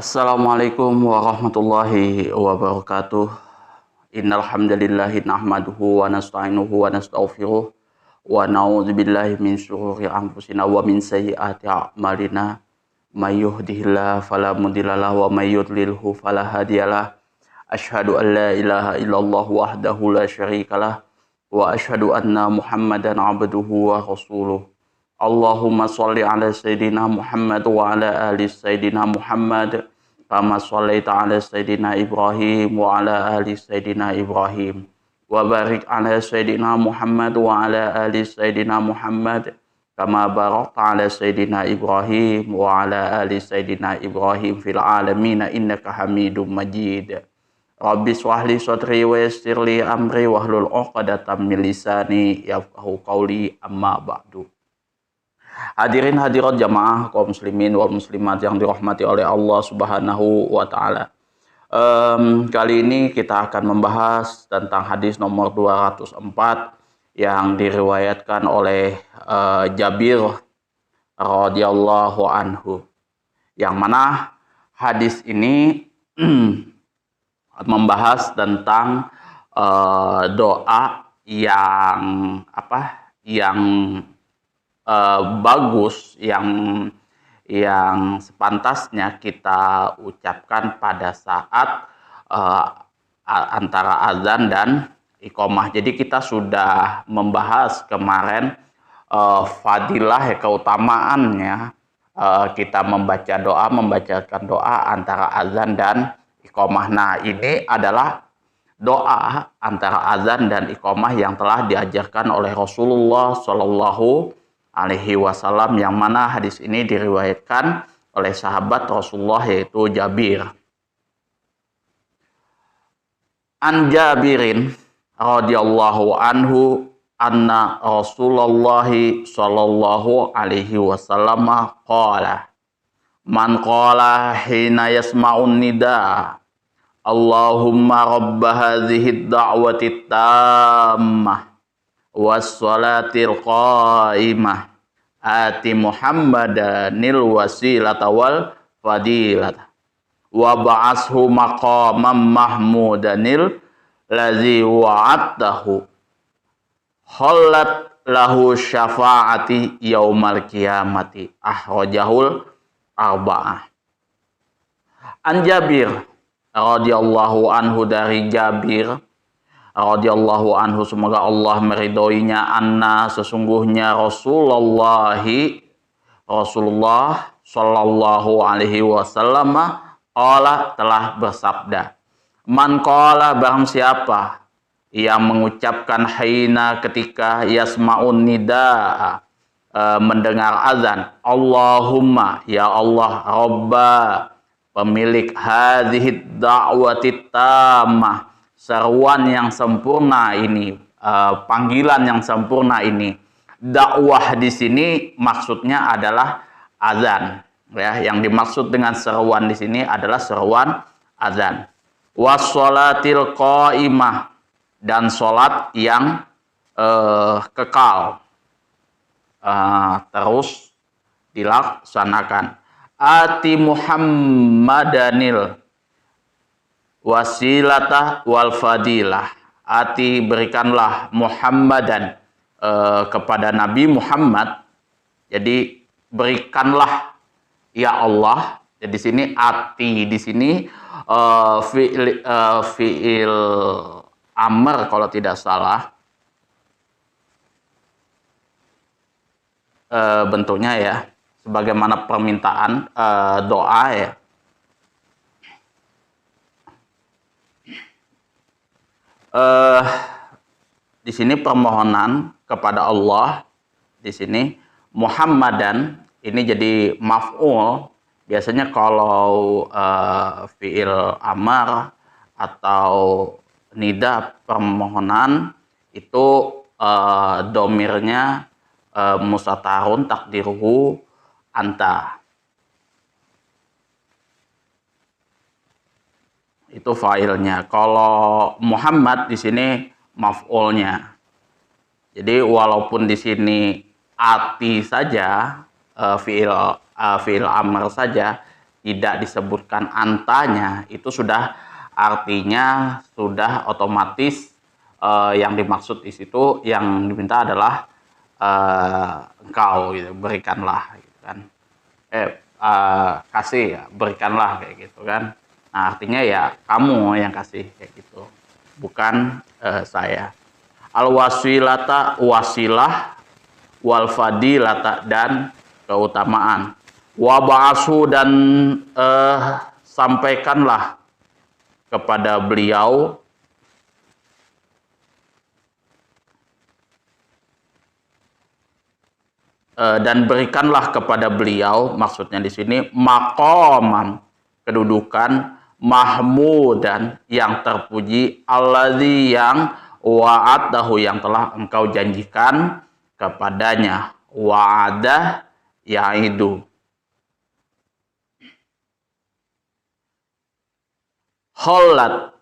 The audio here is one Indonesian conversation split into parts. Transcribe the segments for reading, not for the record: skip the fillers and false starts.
Assalamualaikum warahmatullahi wabarakatuh. Innal hamdalillahi nahmaduhu wa nasta'inuhu wa nastaghfiruh wa na'udzubillahi min syururi anfusina wa min sayyiati a'malina. May yahdihillahu fala mudhillalah wa may yudlilhu fala hadiyalah. Asyhadu an la ilaha illallah wahdahu la syarikalah wa asyhadu anna Muhammadan abduhu wa rasuluh. Allahumma sholli ala sayyidina Muhammad wa ala ali sayyidina Muhammad kama shallaita ala sayyidina Ibrahim wa ala ali sayyidina Ibrahim wa barik ala sayyidina Muhammad wa ala ali sayyidina Muhammad kama barakta ala sayyidina Ibrahim wa ala ali sayyidina Ibrahim fil alamin innaka Hamidum Majid. Rabbi shrah li sadri wa yassir li amri wahlul 'uqdatam min lisani yafqahu qawli, amma ba'du. Hadirin hadirat jamaah kaum muslimin wal muslimat yang dirahmati oleh Allah Subhanahu wa taala. Kali ini kita akan membahas tentang hadis nomor 204 yang diriwayatkan oleh Jabir radhiyallahu anhu. Yang mana hadis ini membahas tentang doa yang bagus, yang sepantasnya kita ucapkan pada saat antara azan dan iqamah. Jadi kita sudah membahas kemarin fadilah, keutamaannya kita membacakan doa antara azan dan iqamah. Nah, ini adalah doa antara azan dan iqamah yang telah diajarkan oleh Rasulullah Shallallahu Alaihi Wasallam, yang mana hadis ini diriwayatkan oleh sahabat Rasulullah yaitu Jabir. An Jabirin radhiyallahu anhu anna Rasulullah sallallahu alaihi wasallam qala man qala hina yasma'un nida Allahumma rabb hadhihi ad-da'wati tammah wassalatil qaimah ati Muhammadanil wasilata wal fadilata wa ba'ashu maqamam mahmudanil ladzi wa'adtahu khallat lahu syafa'ati yaumal qiyamati ahrajahul arba'ah. An Jabir radhiyallahu anhu, dari Jabir radhiyallahu anhu, semoga Allah meridhoinya, anna sesungguhnya Rasulullah sallallahu alaihi wasallam qala telah bersabda, man qala barang siapa yang mengucapkan hina ketika yasmaun nida mendengar azan, Allahumma ya Allah, robba pemilik hadhihi da'wati tammah, seruan yang sempurna ini, panggilan yang sempurna ini. Dakwah di sini maksudnya adalah azan, ya. Yang dimaksud dengan seruan di sini adalah seruan azan. Wassalatil qaimah, dan salat yang kekal, terus dilaksanakan. Ati Muhammadanil wasilata wal fadilah, ati berikanlah Muhammadan kepada Nabi Muhammad. Jadi berikanlah ya Allah. Jadi di sini ati di sini fiil amr kalau tidak salah bentuknya, ya, sebagaimana permintaan doa, ya. Di sini permohonan kepada Allah. Di sini Muhammadan ini jadi maf'ul. Biasanya kalau fiil amar atau nida permohonan itu domirnya mustatarun takdiruhu anta. Itu failnya. Kalau Muhammad di sini maf'ulnya. Jadi walaupun di sini ati saja, fiil amr saja, tidak disebutkan antanya, itu sudah artinya sudah otomatis yang dimaksud di situ, yang diminta adalah engkau gitu, berikanlah gitu kan. Kasih ya, berikanlah kayak gitu kan. Nah, artinya ya kamu yang kasih kayak gitu, bukan saya. Al wasilata, wasilah, wal fadilata, dan keutamaan. Wa ba'asu, dan sampaikanlah kepada beliau dan berikanlah kepada beliau, maksudnya di sini maqaman, kedudukan, mahmudan, yang terpuji, alladzi, yang wa'adahu, yang telah engkau janjikan kepadanya. Wa'adah ya'idu. Khollat.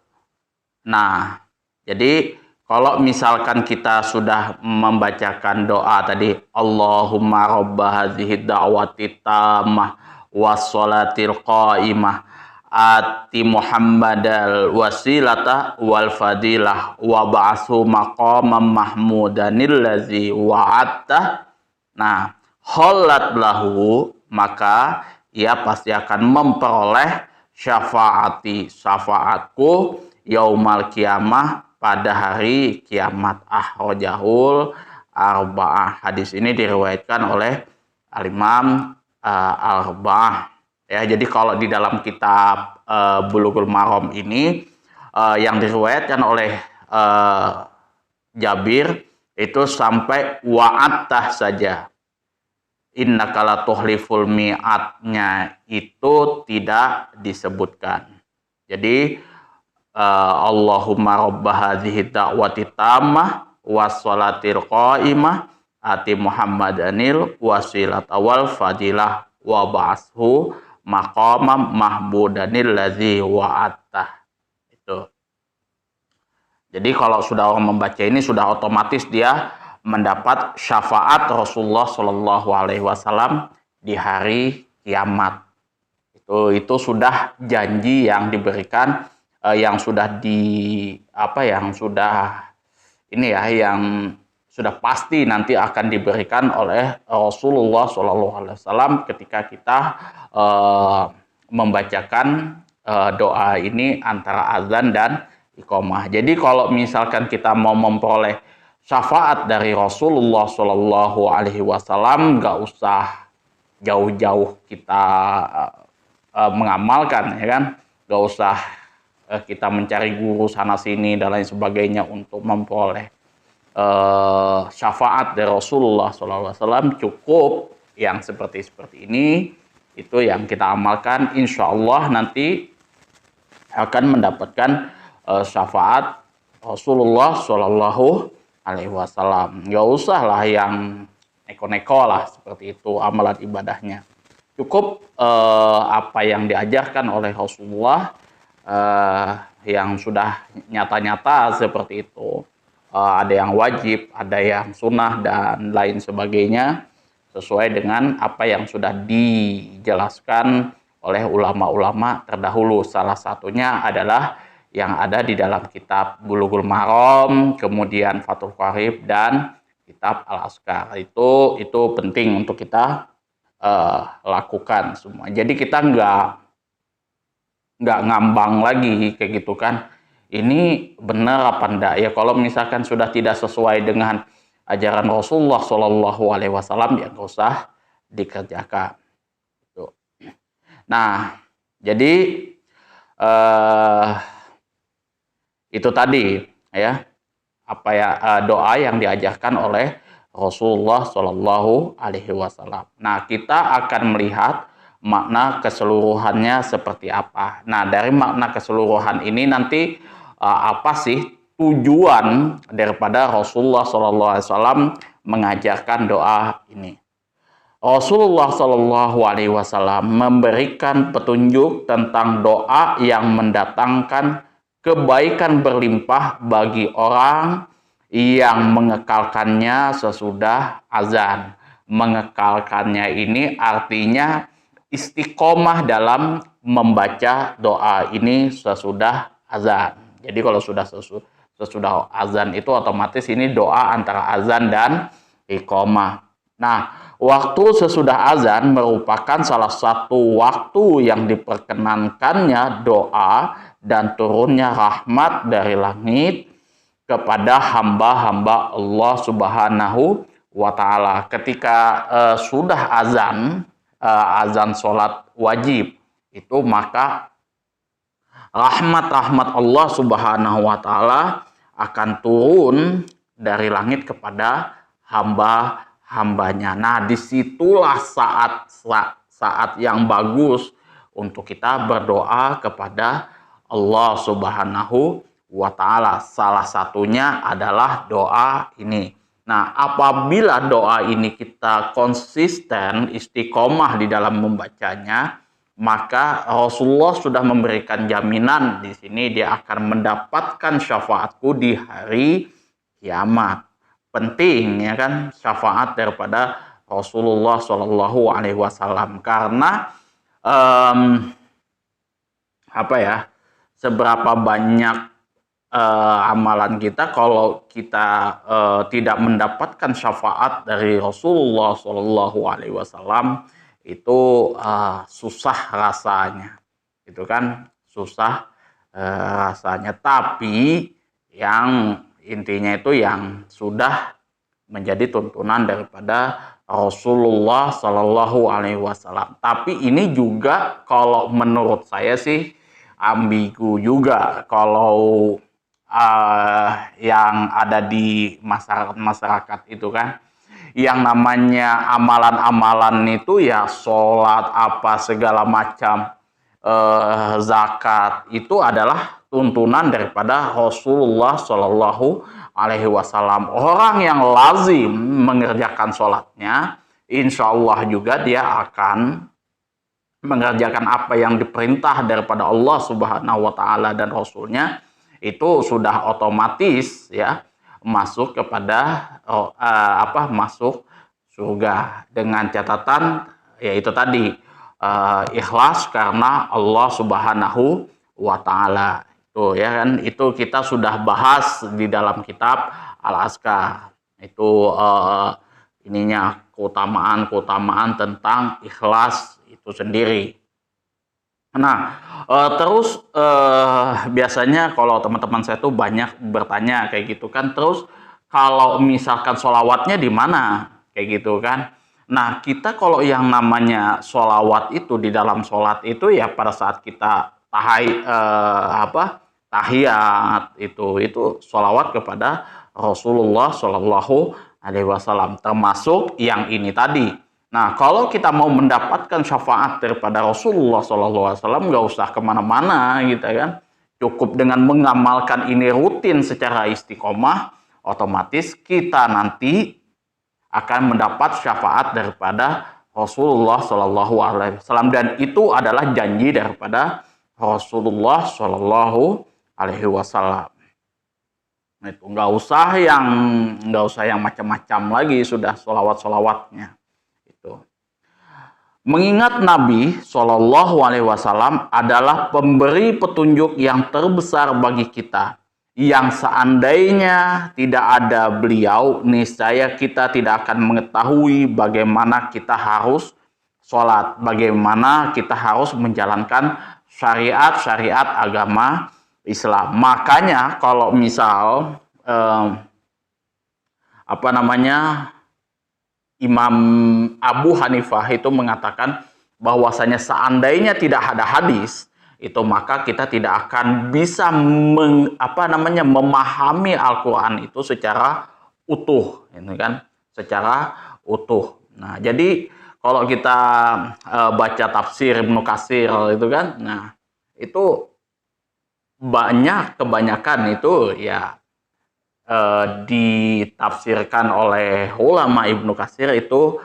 Nah, jadi kalau misalkan kita sudah membacakan doa tadi, Allahumma robba hadhihi da'wati tammah wassolatil qaimah ati Muhammadal wasilata wal fadilah wa ba'asu maqamam mahmudanil ladzi wa'atta. Nah, khollat lahu, maka ia pasti akan memperoleh syafaati, syafaatku, yaumal kiamah, pada hari kiamat. Akhrajahul arba'ah. Hadis ini diriwayatkan oleh al-Imam al-arba'ah. Ya, jadi kalau di dalam kitab Bulughul Maram ini yang diriwayatkan oleh Jabir itu sampai wa'attah saja. Innaka la tuhliful mi'atnya itu tidak disebutkan. Jadi Allahumma robba hadhihi da'wati tammah wassolatil qaimah ati Muhammadanil wasilata wal fadilah wa ba'ashu maqamam mahmudanil ladzi wa'attah. Itu. Jadi kalau sudah orang membaca ini sudah otomatis dia mendapat syafaat Rasulullah Shallallahu Alaihi Wasallam di hari kiamat. Itu sudah janji yang diberikan, yang sudah yang sudah pasti nanti akan diberikan oleh Rasulullah Shallallahu Alaihi Wasallam ketika kita membacakan doa ini antara azan dan iqamah. Jadi kalau misalkan kita mau memperoleh syafaat dari Rasulullah Shallallahu Alaihi Wasallam, nggak usah jauh-jauh kita mengamalkan, ya kan? Nggak usah kita mencari guru sana sini dan lain sebagainya untuk memperoleh syafaat dari Rasulullah Shallallahu Alaihi Wasallam. Cukup yang seperti ini, itu yang kita amalkan, insya Allah nanti akan mendapatkan syafaat Rasulullah Shallallahu Alaihi Wasallam. Nggak usah lah yang neko-neko lah seperti itu amalan ibadahnya. Cukup apa yang diajarkan oleh Rasulullah yang sudah nyata-nyata seperti itu. Ada yang wajib, ada yang sunnah dan lain sebagainya, sesuai dengan apa yang sudah dijelaskan oleh ulama-ulama terdahulu. Salah satunya adalah yang ada di dalam kitab Bulughul Maram, kemudian Fathul Qarib, dan kitab Al-Azkar. Itu penting untuk kita lakukan semua. Jadi kita nggak ngambang lagi kayak gitu kan. Ini benar apa enggak? Ya kalau misalkan sudah tidak sesuai dengan ajaran Rasulullah Shallallahu Alaihi Wasallam, ya nggak usah dikerjakan. Nah, jadi itu tadi ya doa yang diajarkan oleh Rasulullah Shallallahu Alaihi Wasallam. Nah, kita akan melihat makna keseluruhannya seperti apa. Nah, dari makna keseluruhan ini nanti apa sih tujuan daripada Rasulullah Shallallahu Alaihi Wasallam mengajarkan doa ini? Rasulullah Shallallahu Alaihi Wasallam memberikan petunjuk tentang doa yang mendatangkan kebaikan berlimpah bagi orang yang mengekalkannya sesudah azan. Mengekalkannya ini artinya istiqomah dalam membaca doa ini sesudah azan. Jadi kalau sesudah azan itu otomatis ini doa antara azan dan iqomah. Nah, waktu sesudah azan merupakan salah satu waktu yang diperkenankannya doa dan turunnya rahmat dari langit kepada hamba-hamba Allah Subhanahu wa Ta'ala. Ketika sudah azan sholat wajib itu, maka rahmat Allah Subhanahu wa Ta'ala akan turun dari langit kepada hamba-hambanya. Nah, disitulah saat yang bagus untuk kita berdoa kepada Allah Subhanahu wa Ta'ala. Salah satunya adalah doa ini. Nah, apabila doa ini kita konsisten, istiqomah di dalam membacanya, maka Rasulullah sudah memberikan jaminan di sini dia akan mendapatkan syafaatku di hari kiamat. Penting ya kan syafaat daripada Rasulullah Shallallahu Alaihi Wasallam, karena seberapa banyak amalan kita kalau kita tidak mendapatkan syafaat dari Rasulullah Shallallahu Alaihi Wasallam itu susah rasanya, itu kan susah rasanya. Tapi yang intinya itu yang sudah menjadi tuntunan daripada Rasulullah Shallallahu Alaihi Wasallam. Tapi ini juga kalau menurut saya sih ambigu juga kalau yang ada di masyarakat itu kan, yang namanya amalan-amalan itu ya sholat apa segala macam, zakat itu adalah tuntunan daripada Rasulullah Shallallahu Alaihi Wasallam. Orang yang lazim mengerjakan sholatnya, insya Allah juga dia akan mengerjakan apa yang diperintah daripada Allah Subhanahu wa Ta'ala dan Rasulnya, itu sudah otomatis ya masuk kepada masuk surga, dengan catatan yaitu tadi ikhlas karena Allah Subhanahu wa Ta'ala. Itu ya kan, itu kita sudah bahas di dalam kitab Al-Azkar. Itu ininya keutamaan tentang ikhlas itu sendiri. Nah, terus biasanya kalau teman-teman saya tuh banyak bertanya kayak gitu kan, terus kalau misalkan sholawatnya di mana kayak gitu kan. Nah, kita kalau yang namanya sholawat itu di dalam sholat itu ya pada saat kita tahiyat itu sholawat kepada Rasulullah Shallallahu Alaihi Wasallam, termasuk yang ini tadi. Nah, kalau kita mau mendapatkan syafaat daripada Rasulullah SAW, nggak usah kemana-mana gitu kan. Cukup dengan mengamalkan ini rutin secara istiqomah, otomatis kita nanti akan mendapat syafaat daripada Rasulullah SAW. Dan itu adalah janji daripada Rasulullah SAW. Nah, itu nggak usah yang macam-macam lagi, sudah sholawat-sholawatnya. Mengingat Nabi Shallallahu Alaihi Wasallam adalah pemberi petunjuk yang terbesar bagi kita, yang seandainya tidak ada beliau, niscaya kita tidak akan mengetahui bagaimana kita harus sholat, bagaimana kita harus menjalankan syariat agama Islam. Makanya kalau misal Imam Abu Hanifah itu mengatakan bahwasanya seandainya tidak ada hadis itu, maka kita tidak akan bisa memahami Al-Qur'an itu secara utuh, gitu kan? Secara utuh. Nah, jadi kalau kita baca tafsir Ibnu Katsir itu kan, nah itu kebanyakan itu ya ditafsirkan oleh ulama Ibnu Katsir itu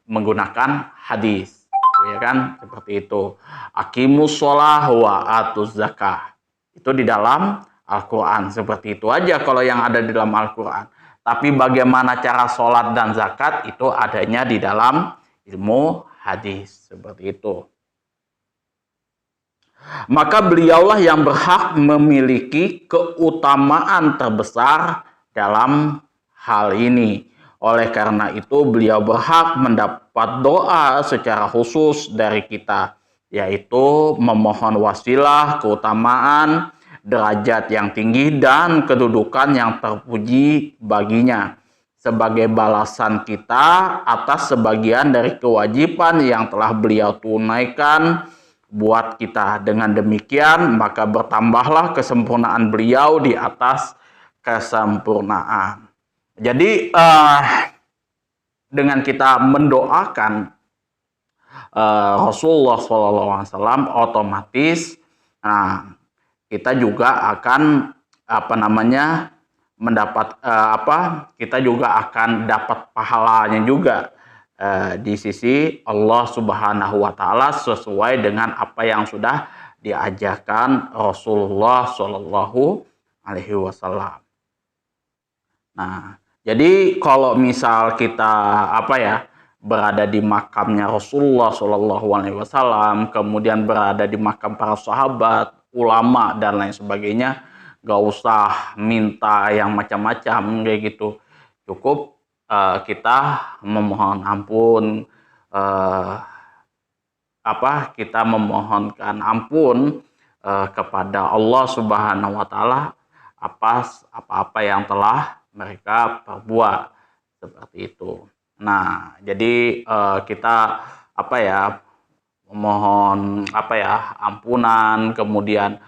menggunakan hadis, ya kan, seperti itu. Aqimus sholah wa atuz zakah, itu di dalam Al-Quran, seperti itu aja kalau yang ada di dalam Al-Quran. Tapi bagaimana cara sholat dan zakat itu adanya di dalam ilmu hadis seperti itu. Maka beliaulah yang berhak memiliki keutamaan terbesar dalam hal ini. Oleh karena itu beliau berhak mendapat doa secara khusus dari kita, yaitu memohon wasilah, keutamaan, derajat yang tinggi dan kedudukan yang terpuji baginya sebagai balasan kita atas sebagian dari kewajiban yang telah beliau tunaikan buat kita. Dengan demikian maka bertambahlah kesempurnaan beliau di atas kesempurnaan. Jadi dengan kita mendoakan Rasulullah SAW, otomatis kita juga akan kita juga akan dapat pahalanya juga di sisi Allah Subhanahu wa Ta'ala sesuai dengan apa yang sudah diajarkan Rasulullah Shallallahu Alaihi Wasallam. Nah, jadi kalau misal kita berada di makamnya Rasulullah Shallallahu Alaihi Wasallam, kemudian berada di makam para sahabat, ulama dan lain sebagainya, gak usah minta yang macam-macam kayak gitu. Cukup kita memohon ampun, kita memohonkan ampun kepada Allah Subhanahu wa Ta'ala apa-apa yang telah mereka perbuat seperti itu. Nah, jadi kita memohon ampunan, kemudian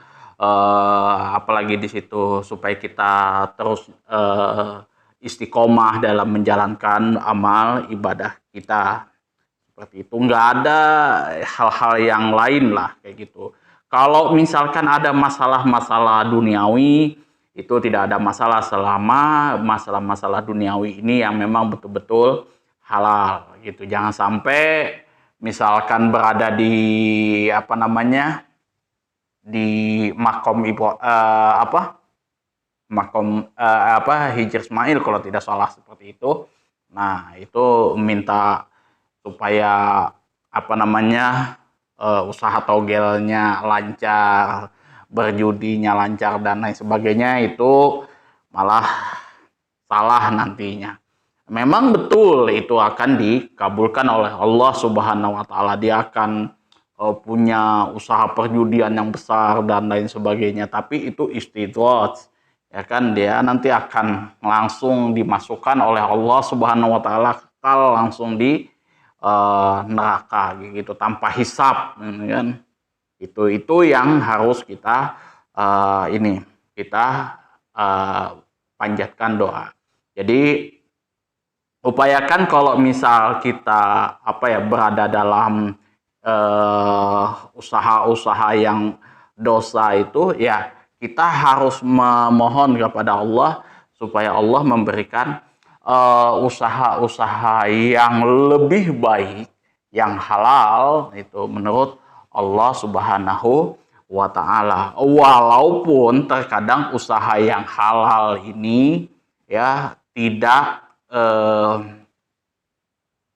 apalagi di situ supaya kita terus istiqomah dalam menjalankan amal ibadah kita seperti itu. Nggak ada hal-hal yang lain lah kayak gitu. Kalau misalkan ada masalah-masalah duniawi, itu tidak ada masalah selama masalah-masalah duniawi ini yang memang betul-betul halal gitu. Jangan sampai misalkan berada di di makom Hijr Ismail kalau tidak salah seperti itu. Nah, itu minta supaya usaha togelnya lancar, berjudinya lancar dan lain sebagainya, itu malah salah nantinya. Memang betul itu akan dikabulkan oleh Allah Subhanahu wa Ta'ala. Dia akan punya usaha perjudian yang besar dan lain sebagainya, tapi itu istidraj, ya kan, dia nanti akan langsung dimasukkan oleh Allah Subhanahu wa Ta'ala langsung di neraka gitu tanpa hisab, kan. Itu yang harus kita panjatkan doa. Jadi upayakan kalau misal kita berada dalam usaha-usaha yang dosa itu, ya kita harus memohon kepada Allah supaya Allah memberikan usaha-usaha yang lebih baik, yang halal itu menurut Allah Subhanahu wa Ta'ala. Walaupun terkadang usaha yang halal ini ya tidak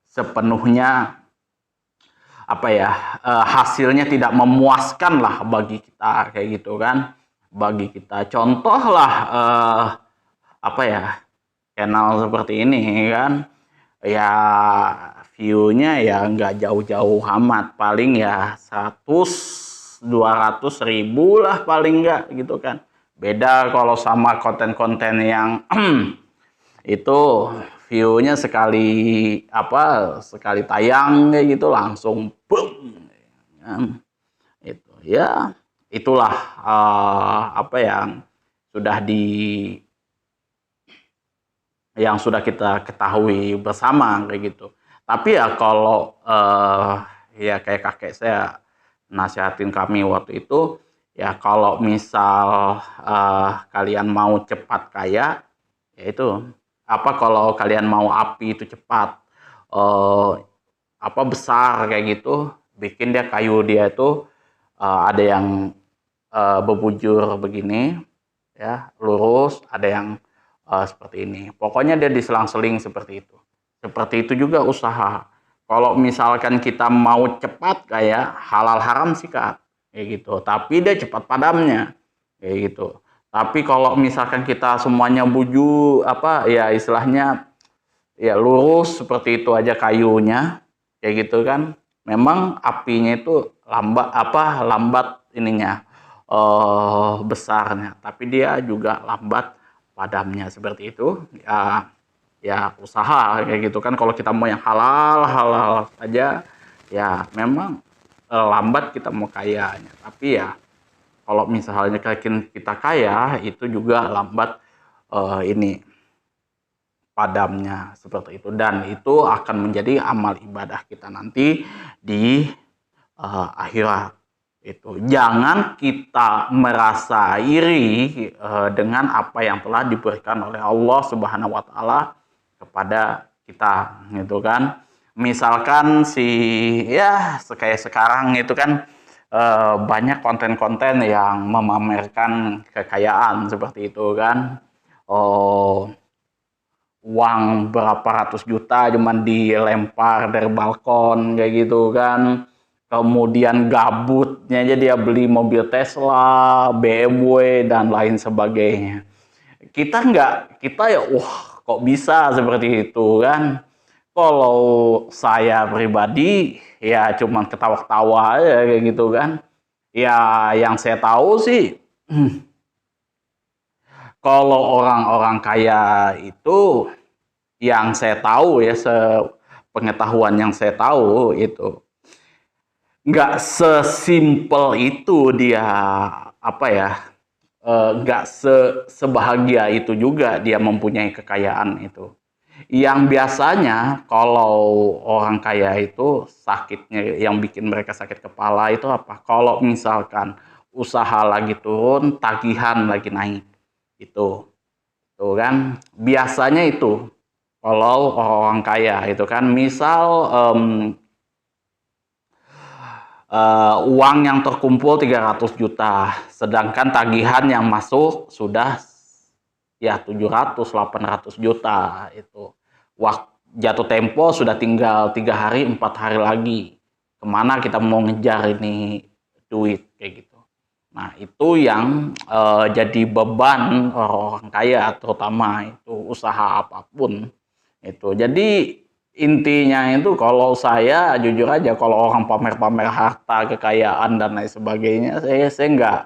sepenuhnya hasilnya tidak memuaskan lah bagi kita kayak gitu kan. Bagi kita contoh lah channel seperti ini kan, ya view-nya ya nggak jauh-jauh amat, paling ya 100-200 ribu lah paling nggak gitu kan. Beda kalau sama konten-konten yang itu view-nya sekali tayang kayak gitu langsung boom. Itu ya itulah yang sudah kita ketahui bersama kayak gitu. Tapi ya kalau ya kayak kakek saya nasihatin kami waktu itu, ya kalau misal kalian mau cepat kaya, yaitu kalau kalian mau api itu cepat besar kayak gitu, bikin dia kayu dia itu ada yang berbujur begini ya, lurus, ada yang seperti ini. Pokoknya dia diselang-seling seperti itu. Seperti itu juga usaha. Kalau misalkan kita mau cepat kayak halal haram sikat kayak gitu, tapi dia cepat padamnya kayak gitu. Tapi kalau misalkan kita semuanya buju apa ya istilahnya ya lurus seperti itu aja kayunya kayak gitu kan, memang apinya itu lambat ininya besarnya, tapi dia juga lambat padamnya seperti itu ya. Ya usaha kayak gitu kan, kalau kita mau yang halal halal aja ya memang lambat kita mau kayanya, tapi ya kalau misalnya kita kaya itu juga lambat ini padamnya seperti itu, dan itu akan menjadi amal ibadah kita nanti di akhirat. Itu jangan kita merasa iri dengan apa yang telah diberikan oleh Allah Subhanahu wa taala kepada kita gitu kan. Misalkan ya kayak sekarang itu kan banyak konten-konten yang memamerkan kekayaan seperti itu kan. Oh, uang berapa ratus juta cuman dilempar dari balkon kayak gitu kan. Kemudian gabutnya aja dia beli mobil Tesla, BMW dan lain sebagainya. Kita ya wah kok bisa seperti itu kan. Kalau saya pribadi ya cuman ketawa-ketawa aja kayak gitu kan. Ya yang saya tahu sih kalau orang-orang kaya itu yang saya tahu ya, sepengetahuan yang saya tahu itu nggak sesimpel itu dia apa ya, nggak sebahagia itu juga dia mempunyai kekayaan itu. Yang biasanya kalau orang kaya itu sakitnya yang bikin mereka sakit kepala itu apa? Kalau misalkan usaha lagi turun, tagihan lagi naik. Itu. Tuh kan biasanya itu kalau orang kaya itu kan misal uang yang terkumpul 300 juta, sedangkan tagihan yang masuk sudah ya 700 800 juta itu. Waktu jatuh tempo sudah tinggal 3 hari 4 hari lagi. Kemana kita mau ngejar ini duit kayak gitu. Nah, itu yang jadi beban orang kaya, terutama itu usaha apapun itu. Jadi intinya itu kalau saya jujur aja, kalau orang pamer-pamer harta, kekayaan dan lain sebagainya, saya nggak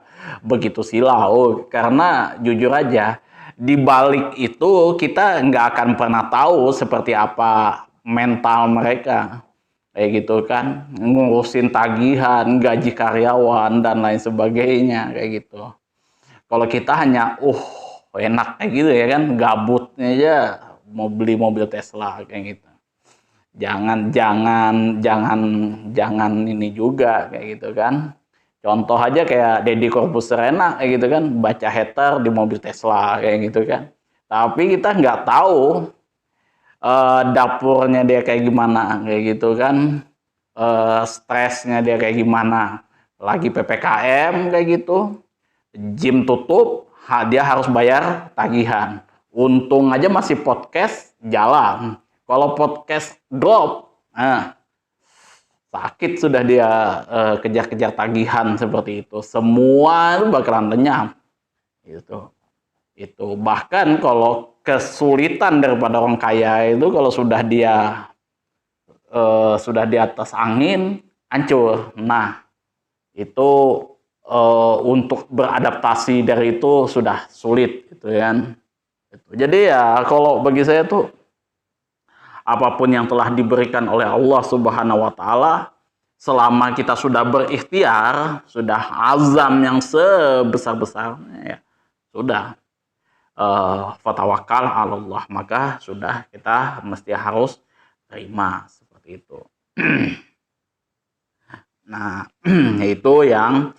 begitu silau, karena jujur aja di balik itu kita nggak akan pernah tahu seperti apa mental mereka kayak gitu kan, ngurusin tagihan, gaji karyawan dan lain sebagainya kayak gitu. Kalau kita hanya enak kayak gitu ya kan, gabutnya aja mau beli mobil Tesla kayak gitu. Jangan jangan jangan jangan ini juga kayak gitu kan. Contoh aja kayak Deddy Corbuzier enak kayak gitu kan, baca hater di mobil Tesla kayak gitu kan. Tapi kita nggak tahu dapurnya dia kayak gimana kayak gitu kan, stresnya dia kayak gimana, lagi PPKM kayak gitu, gym tutup, dia harus bayar tagihan. Untung aja masih podcast jalan, kalau podcast drop sakit sudah dia kejar-kejar tagihan seperti itu, semua itu bakalan lenyap gitu. Itu bahkan kalau kesulitan daripada orang kaya itu kalau sudah di atas angin hancur. Nah, itu untuk beradaptasi dari itu sudah sulit gitu kan. Jadi ya kalau bagi saya tuh apapun yang telah diberikan oleh Allah Subhanahu wa taala, selama kita sudah berikhtiar, sudah azam yang sebesar-besarnya ya, sudah fatawakal Allah, maka sudah kita mesti harus terima seperti itu. Nah, itu yang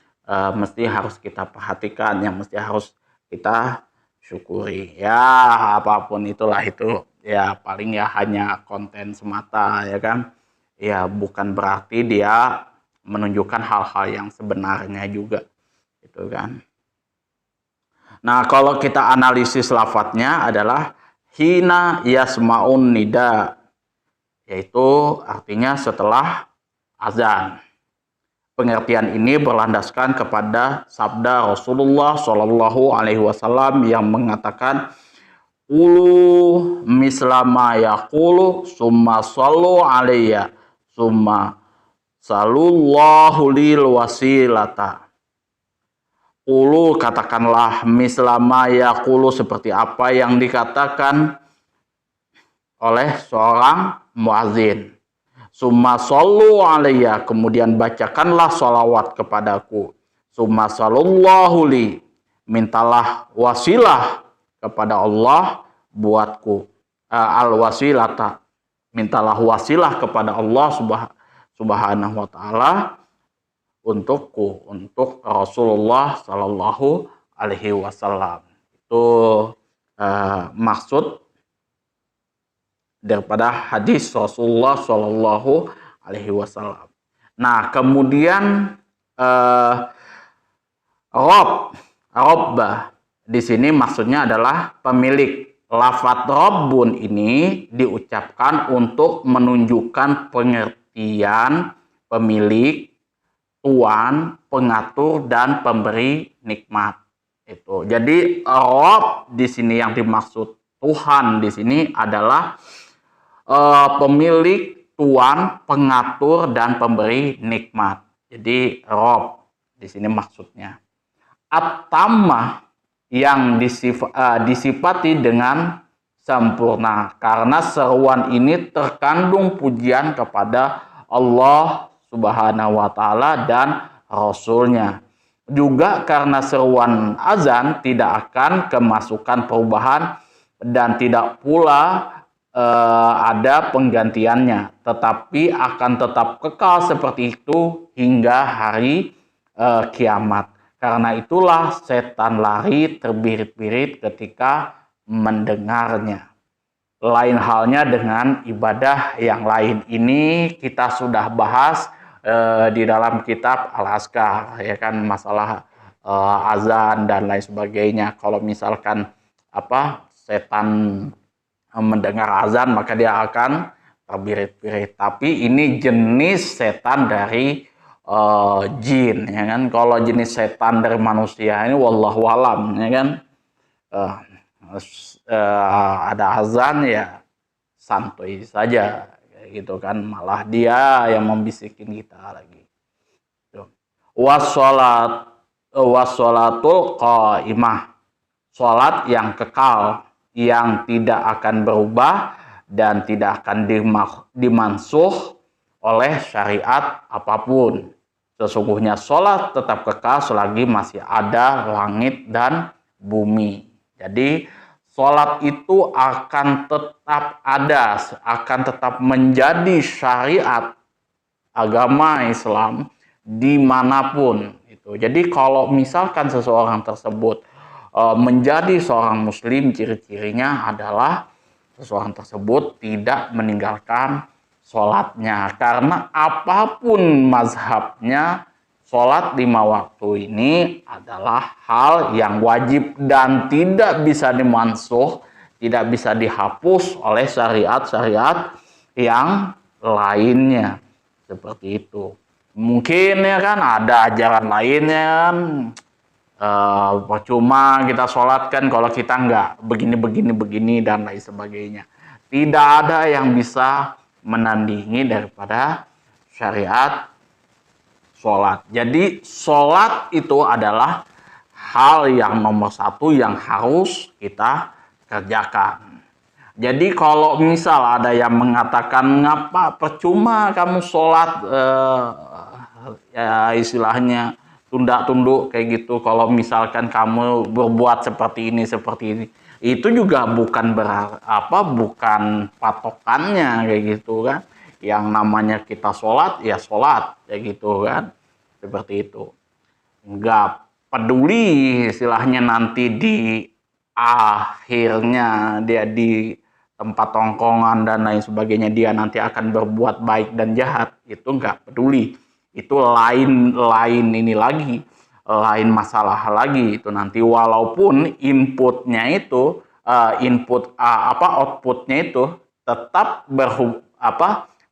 mesti harus kita perhatikan, yang mesti harus kita syukuri. Ya, apapun itulah itu. Ya, paling ya hanya konten semata, ya kan. Ya, bukan berarti dia menunjukkan hal-hal yang sebenarnya juga. Gitu kan. Nah, kalau kita analisis lafadznya adalah hina yasmaun nida. yaitu artinya setelah azan. Pengertian ini berlandaskan kepada sabda Rasulullah Shallallahu Alaihi Wasallam yang mengatakan, "Ulu mislama yaqulu summa sallu alayya summa sallallahu lil wasilata." Ulu, katakanlah, mislama yaqulu, seperti apa yang dikatakan oleh seorang muazin. Summa sallu alayya, kemudian bacakanlah sholawat kepadaku. Summa sallallahu li, mintalah wasilah kepada Allah buatku. Al wasilata, mintalah wasilah kepada Allah subhanahu wa ta'ala untukku, untuk Rasulullah sallallahu alaihi wasallam. Itu maksud daripada hadis Rasulullah Shallallahu Alaihi Wasallam. Nah, kemudian Robbah di sini maksudnya adalah pemilik. Lafadz Rabbun ini diucapkan untuk menunjukkan pengertian pemilik, tuan, pengatur, dan pemberi nikmat. Itu. Jadi Rob di sini yang dimaksud Tuhan di sini adalah pemilik, tuan, pengatur, dan pemberi nikmat. Jadi Rob di sini maksudnya. At-Tammah yang disifati dengan sempurna, karena seruan ini terkandung pujian kepada Allah Subhanahu wa ta'ala dan Rasulnya. Juga karena seruan azan tidak akan kemasukan perubahan dan tidak pula ada penggantiannya, tetapi akan tetap kekal seperti itu hingga hari kiamat. Karena itulah setan lari terbirit-birit ketika mendengarnya. Lain halnya dengan ibadah yang lain. Ini kita sudah bahas di dalam kitab Al-Azkar, ya kan, masalah azan dan lain sebagainya. Kalau misalkan setan mendengar azan, maka dia akan terbirit-birit. Tapi ini jenis setan dari jin, ya kan. Kalau jenis setan dari manusia ini wallahu alam, ya kan. Ada azan ya santuy saja, gitu kan. Malah dia yang membisikin kita lagi. Wassolatul qaimah, sholat yang kekal, yang tidak akan berubah dan tidak akan dimansuh oleh syariat apapun. Sesungguhnya sholat tetap kekal selagi masih ada langit dan bumi. Jadi sholat itu akan tetap ada, akan tetap menjadi syariat agama Islam dimanapun. Jadi kalau misalkan seseorang tersebut menjadi seorang muslim, ciri-cirinya adalah seseorang tersebut tidak meninggalkan sholatnya. Karena apapun mazhabnya, sholat 5 waktu ini adalah hal yang wajib dan tidak bisa dimansuh, tidak bisa dihapus oleh syariat-syariat yang lainnya. Seperti itu. Mungkin ya kan ada ajaran lainnya kan, percuma kita sholat kan kalau kita nggak begini dan lain sebagainya. Tidak ada yang bisa menandingi daripada syariat sholat. Jadi sholat itu adalah hal yang nomor satu yang harus kita kerjakan. Jadi kalau misal ada yang mengatakan, ngapa percuma kamu sholat, ya istilahnya tunda-tunduk kayak gitu, kalau misalkan kamu berbuat seperti ini, itu juga bukan bukan patokannya kayak gitu kan. Yang namanya kita sholat ya sholat kayak gitu kan, seperti itu. Nggak peduli istilahnya nanti di akhirnya dia di tempat tongkongan dan lain sebagainya dia nanti akan berbuat baik dan jahat, itu nggak peduli. Itu lain ini lagi, lain masalah lagi itu nanti. Walaupun outputnya itu tetap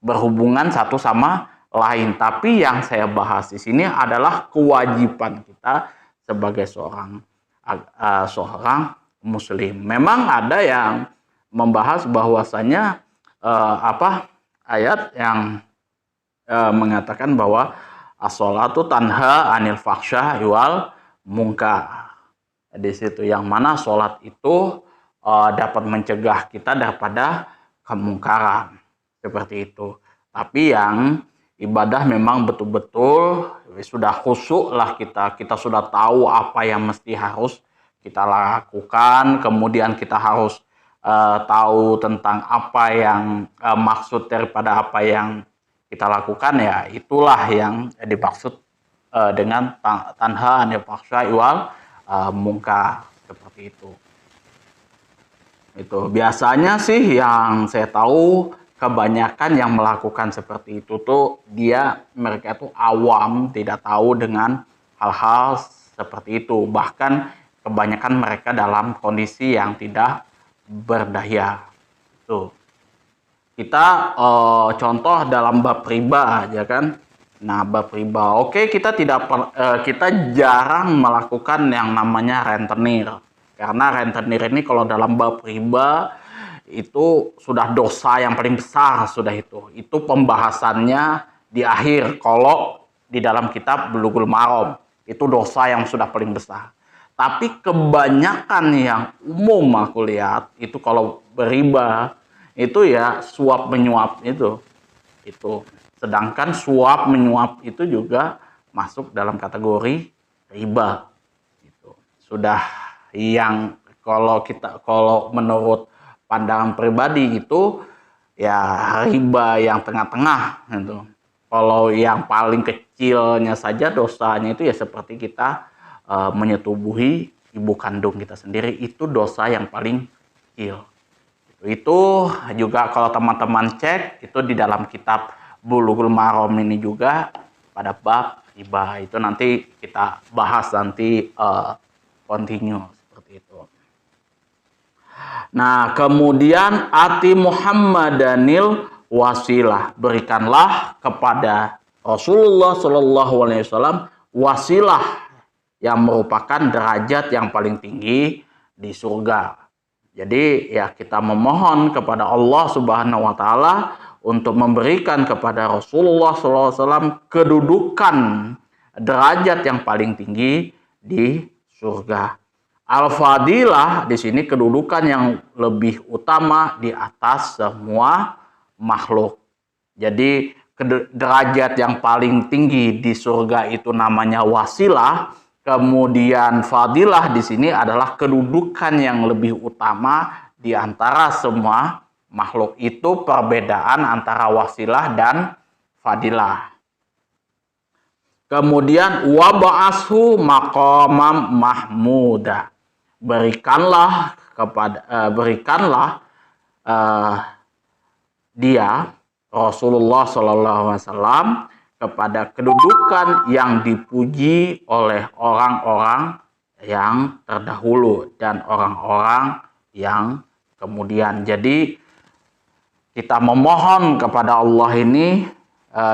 berhubungan satu sama lain. Tapi yang saya bahas di sini adalah kewajiban kita sebagai seorang muslim. Memang ada yang membahas bahwasanya ayat yang mengatakan bahwa as-sholatu tanha anil fahsya wal munkar. Di situ yang mana sholat itu dapat mencegah kita daripada kemungkaran seperti itu. Tapi yang ibadah memang betul-betul sudah khusyuk lah kita sudah tahu apa yang mesti harus kita lakukan, kemudian kita harus tahu tentang apa yang maksud daripada apa yang kita lakukan, ya itulah yang dimaksud dengan tanha anil fahsya wal munkar seperti itu. Itu biasanya sih yang saya tahu kebanyakan yang melakukan seperti itu tuh mereka tuh awam, tidak tahu dengan hal-hal seperti itu. Bahkan kebanyakan mereka dalam kondisi yang tidak berdaya. Tuh. Kita contoh dalam bab riba aja kan. Nah, bab riba. Oke, kita jarang melakukan yang namanya rentenir. Karena rentenir ini kalau dalam bab riba itu sudah dosa yang paling besar sudah itu. Itu pembahasannya di akhir kalau di dalam kitab Bulughul Maram. Itu dosa yang sudah paling besar. Tapi kebanyakan yang umum aku lihat itu kalau beriba itu ya suap menyuap itu. Sedangkan suap menyuap itu juga masuk dalam kategori riba. Itu sudah yang kalau menurut pandangan pribadi gitu ya riba yang tengah-tengah gitu. Kalau yang paling kecilnya saja dosanya itu ya seperti kita menyetubuhi ibu kandung kita sendiri, itu dosa yang paling kecil. Itu juga kalau teman-teman cek itu di dalam kitab Bulughul Maram ini juga pada bab riba, itu nanti kita bahas nanti continue seperti itu. Nah, kemudian ati Muhammadanil wasilah, berikanlah kepada Rasulullah SAW wasilah yang merupakan derajat yang paling tinggi di surga. Jadi ya kita memohon kepada Allah Subhanahu wa taala untuk memberikan kepada Rasulullah SAW kedudukan derajat yang paling tinggi di surga. Al-Fadilah di sini kedudukan yang lebih utama di atas semua makhluk. Jadi derajat yang paling tinggi di surga itu namanya wasilah. Kemudian fadilah di sini adalah kedudukan yang lebih utama di antara semua makhluk. Itu perbedaan antara wasilah dan fadilah. Kemudian waba'ashu maqamam mahmuda. Berikanlah dia Rasulullah SAW kepada kedudukan yang dipuji oleh orang-orang yang terdahulu dan orang-orang yang kemudian. Jadi kita memohon kepada Allah ini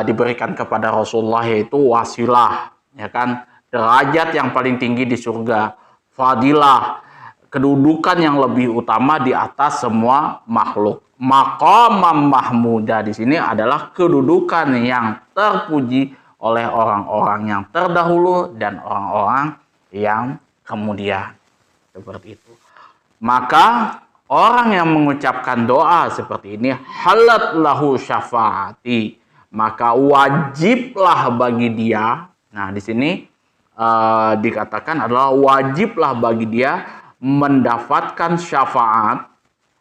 diberikan kepada Rasulullah yaitu wasilah, ya kan, derajat yang paling tinggi di surga, fadilah, kedudukan yang lebih utama di atas semua makhluk. Maqamam mahmuda di sini adalah kedudukan yang terpuji oleh orang-orang yang terdahulu dan orang-orang yang kemudian. Seperti itu. Maka orang yang mengucapkan doa seperti ini, halat lahu syafaati, maka wajiblah bagi dia. Nah, di sini dikatakan adalah wajiblah bagi dia mendapatkan syafaat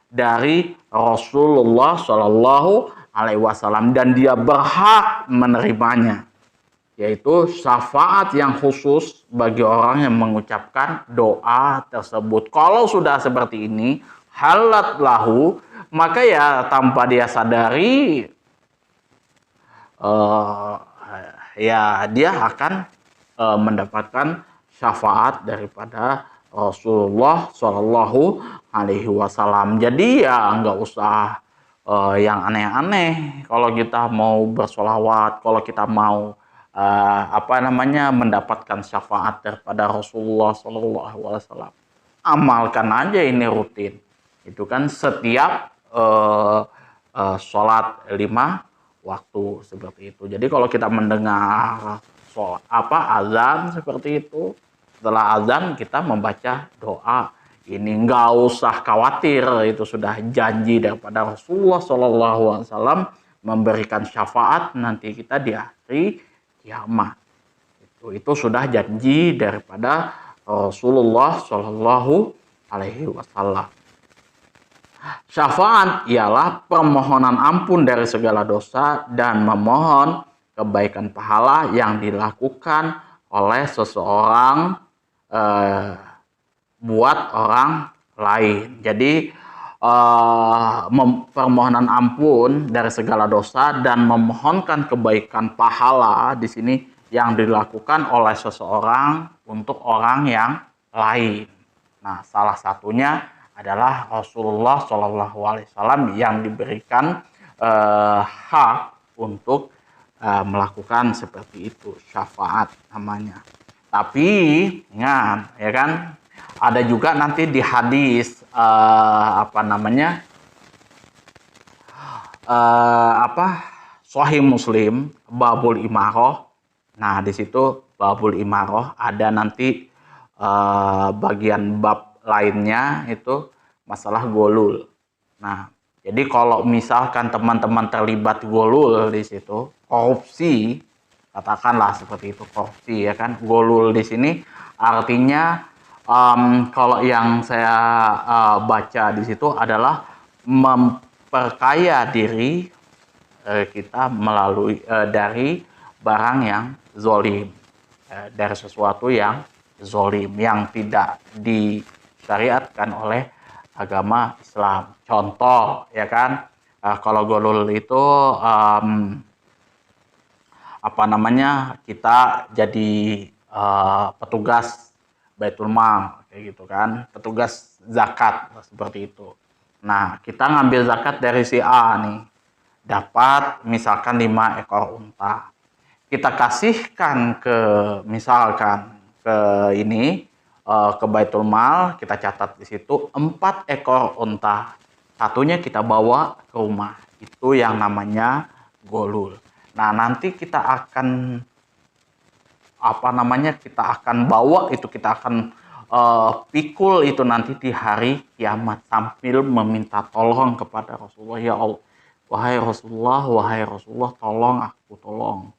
dari Rasulullah Shallallahu Alaihi Wasallam dan dia berhak menerimanya, yaitu syafaat yang khusus bagi orang yang mengucapkan doa tersebut. Kalau sudah seperti ini, halat lahu, maka ya tanpa dia sadari, ya dia akan mendapatkan syafaat daripada Rasulullah Shallallahu Alaihi Wasallam. Jadi ya nggak usah yang aneh-aneh. Kalau kita mau bersolawat, kalau kita mau mendapatkan syafaat daripada Rasulullah SAW, amalkan aja ini rutin. Itu kan setiap sholat 5 waktu seperti itu. Jadi kalau kita mendengar azan seperti itu, setelah azan kita membaca doa. Ini nggak usah khawatir, itu sudah janji daripada Rasulullah SAW memberikan syafaat nanti kita di hari kiamat. Itu sudah janji daripada Rasulullah SAW. Syafaat ialah permohonan ampun dari segala dosa dan memohon kebaikan pahala yang dilakukan oleh seseorang buat orang lain. Jadi permohonan ampun dari segala dosa dan memohonkan kebaikan pahala di sini yang dilakukan oleh seseorang untuk orang yang lain. Nah, salah satunya adalah Rasulullah SAW yang diberikan hak untuk melakukan seperti itu, syafaat namanya. Tapi ingat, ya kan, ada juga nanti di hadis Sahih Muslim babul imaroh. Nah, di situ babul imaroh ada nanti bagian bab lainnya itu masalah golul. Nah, jadi kalau misalkan teman-teman terlibat golul di situ, korupsi, katakanlah seperti itu, korupsi, ya kan. Golul di sini artinya kalau yang saya baca di situ adalah memperkaya diri kita melalui dari barang yang zolim, dari sesuatu yang zolim yang tidak disyariatkan oleh agama Islam. Contoh, ya kan, kalau golul itu kita jadi petugas Baitul Mal, kayak gitu kan, petugas zakat seperti itu. Nah, kita ngambil zakat dari si A nih, dapat misalkan 5 ekor unta. Kita kasihkan ke misalkan ke ke Baitul Mal, kita catat di situ 4 ekor unta. Satunya kita bawa ke rumah. Itu yang namanya golul. Nah, nanti kita akan kita akan bawa itu, kita akan pikul itu nanti di hari kiamat sambil meminta tolong kepada Rasulullah. Ya Allah, wahai Rasulullah, tolong aku, tolong.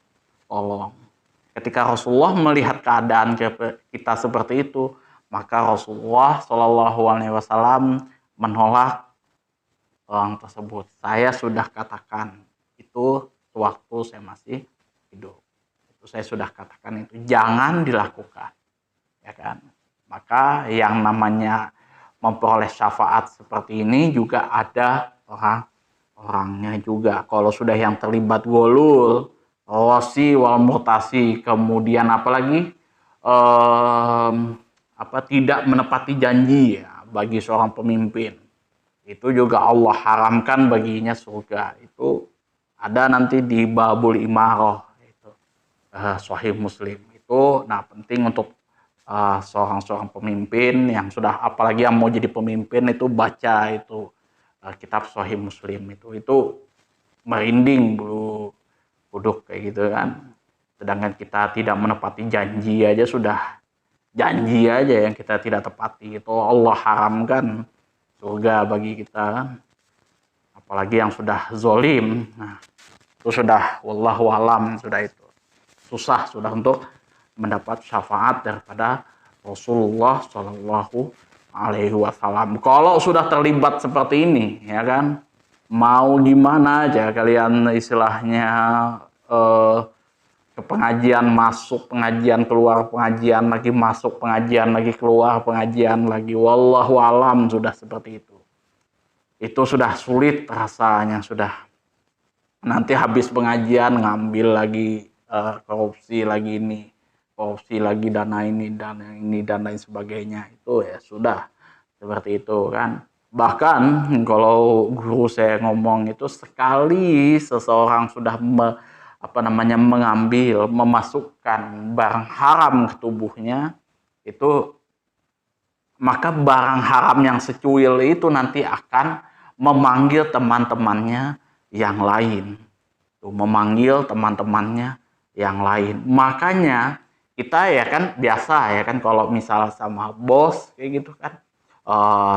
Ketika Rasulullah melihat keadaan kita seperti itu, maka Rasulullah SAW menolak orang tersebut. Saya sudah katakan itu sewaktu saya masih hidup. Saya sudah katakan itu jangan dilakukan, ya kan. Maka yang namanya memperoleh syafaat seperti ini juga ada orangnya juga. Kalau sudah yang terlibat golul, rosi wal murtasi, kemudian apalagi tidak menepati janji ya bagi seorang pemimpin, itu juga Allah haramkan baginya surga. Itu ada nanti di babul imaroh. Sahih Muslim itu. Nah, penting untuk seorang pemimpin yang sudah, apalagi yang mau jadi pemimpin, itu baca itu kitab Sahih Muslim itu merinding dulu duduk kayak gitu kan. Sedangkan kita tidak menepati janji aja, sudah janji aja yang kita tidak tepati, itu Allah haramkan surga bagi kita kan. Apalagi yang sudah zolim, nah itu sudah wallahu alam, sudah itu susah sudah untuk mendapat syafaat daripada Rasulullah Shallallahu Alaihi Wasallam. Kalau sudah terlibat seperti ini, ya kan, mau gimana aja kalian istilahnya ke pengajian, masuk pengajian, keluar pengajian lagi, masuk pengajian lagi, keluar pengajian lagi, wallahu alam, sudah seperti itu. Itu sudah sulit rasanya, sudah nanti habis pengajian ngambil lagi korupsi lagi ini, korupsi lagi dana ini dan lain sebagainya. Itu ya sudah seperti itu kan. Bahkan kalau guru saya ngomong itu, sekali seseorang sudah mengambil, memasukkan barang haram ke tubuhnya, itu maka barang haram yang secuil itu nanti akan memanggil teman-temannya yang lain. Tuh, memanggil teman-temannya yang lain. Makanya kita ya kan biasa ya kan, kalau misal sama bos kayak gitu kan,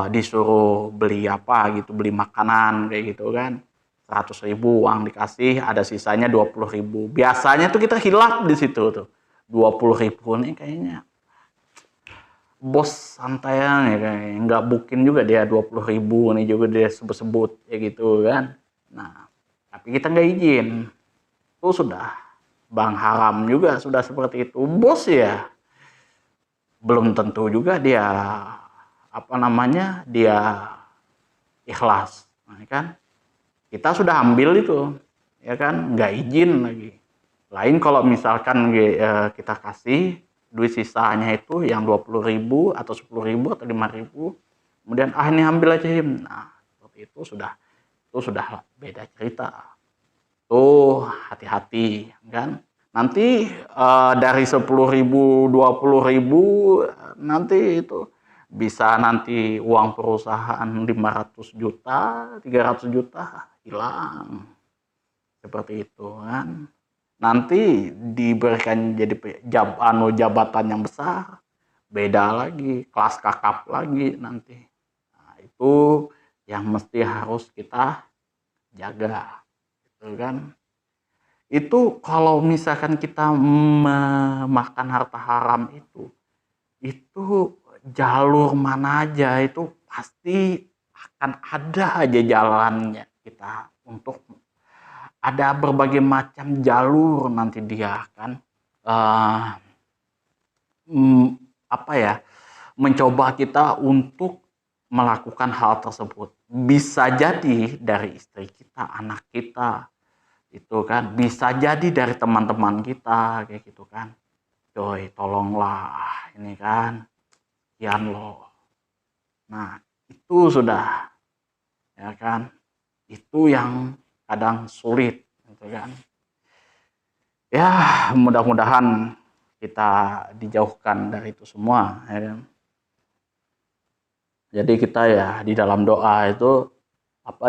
disuruh beli apa gitu, beli makanan kayak gitu kan, 100.000 uang dikasih, ada sisanya 20.000. Biasanya tuh kita hilap di situ tuh, 20.000 nih kayaknya bos santai nih, kayak nggak mungkin juga dia 20.000 nih juga dia sebut-sebut ya gitu kan. Nah, tapi kita nggak izin, itu sudah bang haram juga, sudah seperti itu. Bos ya belum tentu juga dia dia ikhlas, nah, kan kita sudah ambil itu ya kan, nggak izin lagi. Lain kalau misalkan kita kasih duit sisanya itu yang 20.000 atau 10.000 atau 5.000, kemudian ini ambil aja Him. Nah, seperti itu sudah beda cerita. Tuh hati-hati kan. Nanti dari 10.000, 20.000, nanti itu bisa nanti uang perusahaan 500 juta, 300 juta hilang. Seperti itu kan. Nanti diberikan jadi jabatan yang besar, beda lagi, kelas kakap lagi nanti. Nah, itu yang mesti harus kita jaga, gitu kan. Itu kalau misalkan kita memakan harta haram itu jalur mana aja itu pasti akan ada aja jalannya kita untuk, ada berbagai macam jalur nanti dia kan uh, mencoba kita untuk melakukan hal tersebut. Bisa jadi dari istri kita, anak kita, itu kan bisa jadi dari teman-teman kita kayak gitu kan. Coy, tolonglah ini kan, kian loh. Nah, itu sudah ya kan, itu yang kadang sulit gitu kan. Ya, mudah-mudahan kita dijauhkan dari itu semua ya kan. Jadi kita ya di dalam doa itu,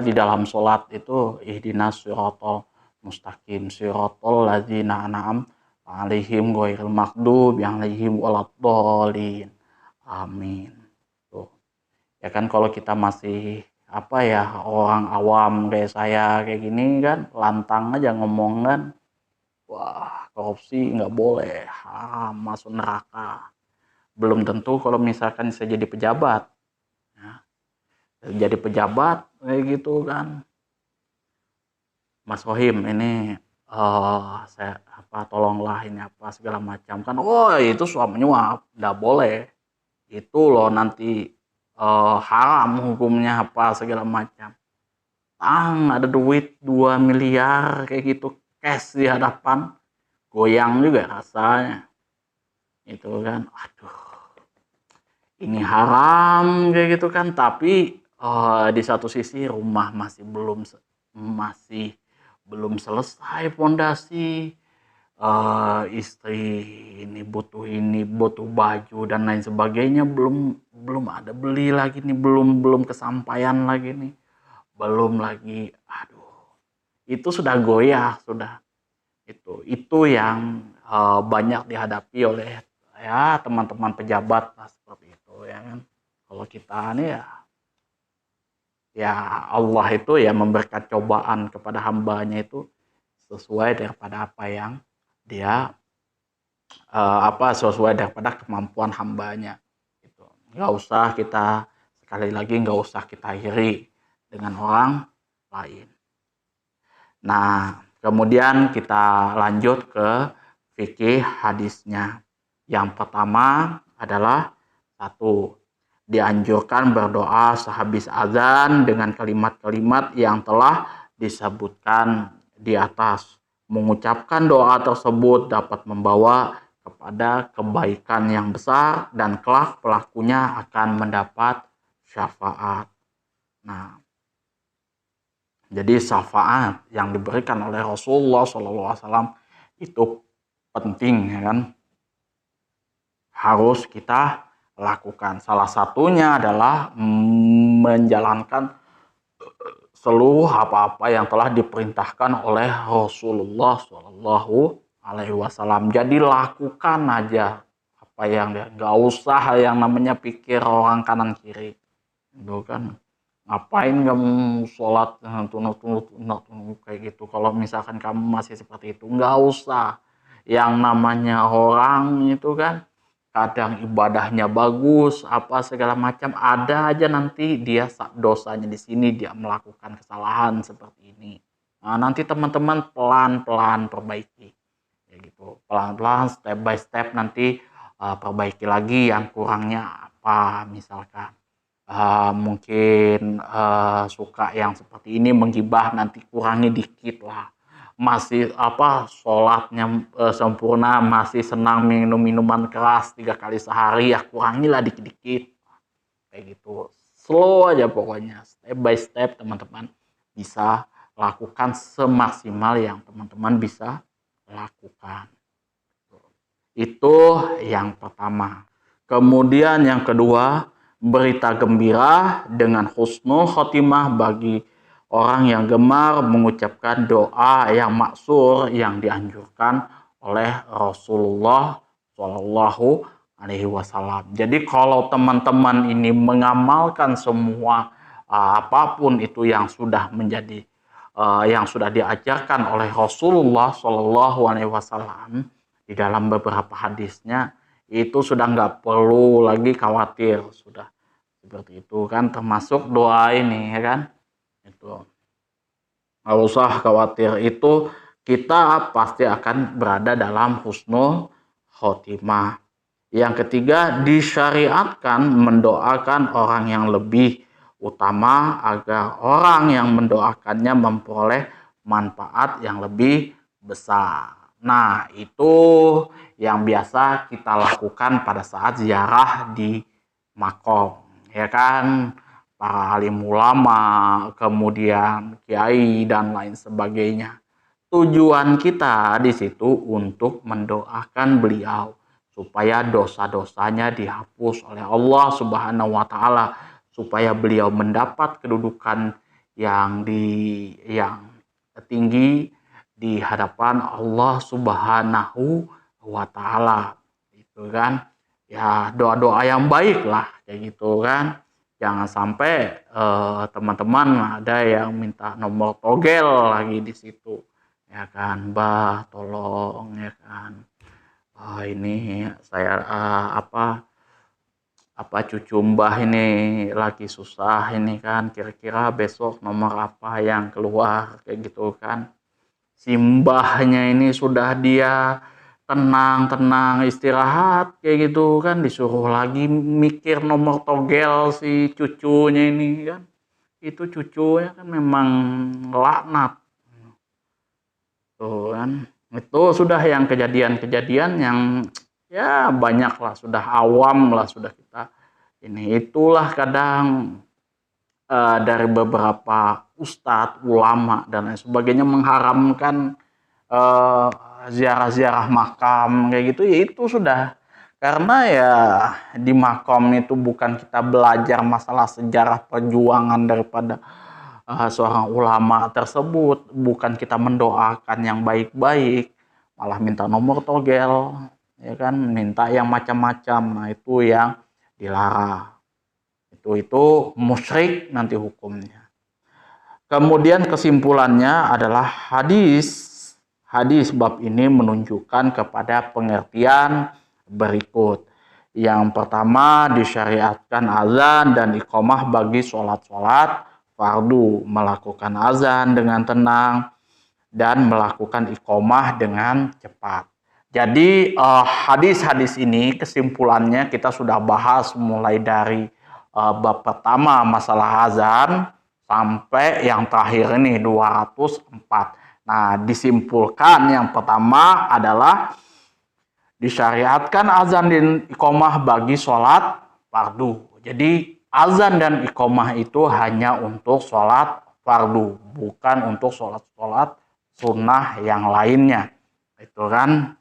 di dalam sholat itu, ihdinas siratal mustaqim siratal ladzina an'am alaihim ghairil maghdub alaihim waladdallin. Amin. Tuh. Ya kan kalau kita masih orang awam kayak saya kayak gini kan, lantang aja ngomong kan, wah korupsi nggak boleh, haram, masuk neraka. Belum tentu kalau misalkan saya jadi pejabat, kayak gitu kan, Mas Rohim ini saya tolonglah ini segala macam kan, oh itu suap menyuap, nggak boleh, itu loh nanti haram hukumnya segala macam. Ada duit 2 miliar kayak gitu cash di hadapan, goyang juga rasanya itu kan, aduh ini haram kayak gitu kan. Tapi di satu sisi rumah masih belum selesai pondasi, istri ini butuh baju dan lain sebagainya, belum ada beli lagi nih, belum kesampaian lagi nih, belum lagi, aduh itu sudah goyah, sudah itu yang banyak dihadapi oleh ya teman-teman pejabat lah, seperti itu ya kan. Kalau kita nih ya Allah itu ya memberikan cobaan kepada hambanya itu sesuai daripada apa yang dia sesuai daripada kemampuan hambanya gitu. Nggak usah kita, sekali lagi nggak usah kita iri dengan orang lain. Nah, kemudian kita lanjut ke fikih hadisnya. Yang pertama adalah, 1, dianjurkan berdoa sehabis azan dengan kalimat-kalimat yang telah disebutkan di atas. Mengucapkan doa tersebut dapat membawa kepada kebaikan yang besar dan kelak pelakunya akan mendapat syafaat. Nah, jadi syafaat yang diberikan oleh Rasulullah SAW itu penting, ya kan? Harus kita lakukan. Salah satunya adalah menjalankan seluruh apa-apa yang telah diperintahkan oleh Rasulullah SAW. Jadi lakukan aja apa yang dia, nggak usah yang namanya pikir orang kanan kiri, gitu kan. Ngapain kamu sholat tunut kayak gitu? Kalau misalkan kamu masih seperti itu, nggak usah. Yang namanya orang itu kan kadang ibadahnya bagus, apa segala macam, ada aja nanti dia dosanya di sini, dia melakukan kesalahan seperti ini. Nah, nanti teman-teman pelan-pelan perbaiki, ya gitu, pelan-pelan, step by step nanti perbaiki lagi yang kurangnya apa, misalkan mungkin suka yang seperti ini menggibah, nanti kurangi dikit lah. Masih apa sholatnya sempurna, masih senang minum minuman keras 3 kali sehari, ya kurangilah dikit-dikit kayak gitu. Slow aja pokoknya, step by step teman-teman bisa lakukan semaksimal yang teman-teman bisa lakukan. Itu yang pertama. Kemudian yang kedua, berita gembira dengan husnul khotimah bagi orang yang gemar mengucapkan doa yang maksur yang dianjurkan oleh Rasulullah Shallallahu Alaihi Wasallam. Jadi kalau teman-teman ini mengamalkan semua apapun itu yang sudah menjadi yang sudah diajarkan oleh Rasulullah Shallallahu Alaihi Wasallam di dalam beberapa hadisnya, itu sudah nggak perlu lagi khawatir, sudah seperti itu kan, termasuk doa ini, ya kan, itu nggak usah khawatir, itu kita pasti akan berada dalam husnul khotimah. Yang ketiga, disyariatkan mendoakan orang yang lebih utama agar orang yang mendoakannya memperoleh manfaat yang lebih besar. Nah, itu yang biasa kita lakukan pada saat ziarah di makom, ya kan? Para alim ulama, kemudian kiai dan lain sebagainya. Tujuan kita di situ untuk mendoakan beliau supaya dosa-dosanya dihapus oleh Allah Subhanahu wa taala, supaya beliau mendapat kedudukan yang tinggi di hadapan Allah Subhanahu wa taala. Itu kan. Ya, doa-doa yang baik lah kayak gitu kan. Jangan sampai teman-teman ada yang minta nomor togel lagi di situ. Ya kan, Mbah, tolong, ya kan. Ini saya apa cucu Mbah ini lagi susah ini kan, kira-kira besok nomor apa yang keluar kayak gitu kan. Si Mbahnya ini sudah dia tenang istirahat kayak gitu kan, disuruh lagi mikir nomor togel si cucunya ini kan. Itu cucunya kan memang laknat tuh kan. Itu sudah yang kejadian-kejadian yang ya banyak lah, sudah awam lah, sudah kita ini. Itulah kadang dari beberapa ustadz, ulama dan lain sebagainya mengharamkan ziarah-ziarah makam kayak gitu, ya itu sudah karena ya di makam itu bukan kita belajar masalah sejarah perjuangan daripada seorang ulama tersebut, bukan kita mendoakan yang baik-baik, malah minta nomor togel, ya kan, minta yang macam-macam. Nah, itu yang dilarang. Itu musyrik nanti hukumnya. Kemudian kesimpulannya adalah hadis bab ini menunjukkan kepada pengertian berikut. Yang pertama, disyariatkan azan dan iqamah bagi sholat-sholat fardu, melakukan azan dengan tenang dan melakukan iqamah dengan cepat. Jadi hadis-hadis ini kesimpulannya kita sudah bahas mulai dari bab pertama masalah azan sampai yang terakhir ini 204. Nah, disimpulkan yang pertama adalah disyariatkan azan dan iqamah bagi sholat fardu. Jadi azan dan iqomah itu hanya untuk sholat fardu, bukan untuk sholat-sholat sunnah yang lainnya. Itu kan.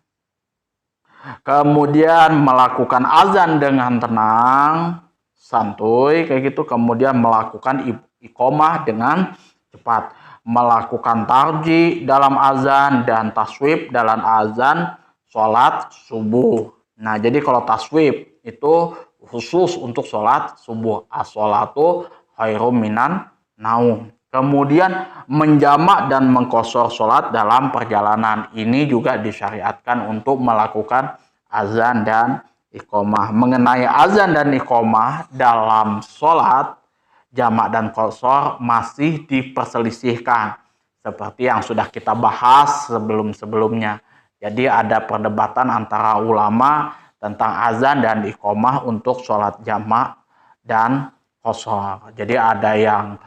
Kemudian melakukan azan dengan tenang, santuy kayak gitu. Kemudian melakukan iqomah dengan cepat. Melakukan tarji dalam azan dan taswib dalam azan sholat subuh. Nah, jadi kalau taswib itu khusus untuk sholat subuh. As-sholatu khairum minan naum. Kemudian menjamak dan mengkosor sholat dalam perjalanan. Ini juga disyariatkan untuk melakukan azan dan iqomah. Mengenai azan dan iqomah dalam sholat, jamak dan kosor masih diperselisihkan. Seperti yang sudah kita bahas sebelum-sebelumnya. Jadi ada perdebatan antara ulama tentang azan dan iqomah untuk sholat jamak dan kosor. Jadi ada yang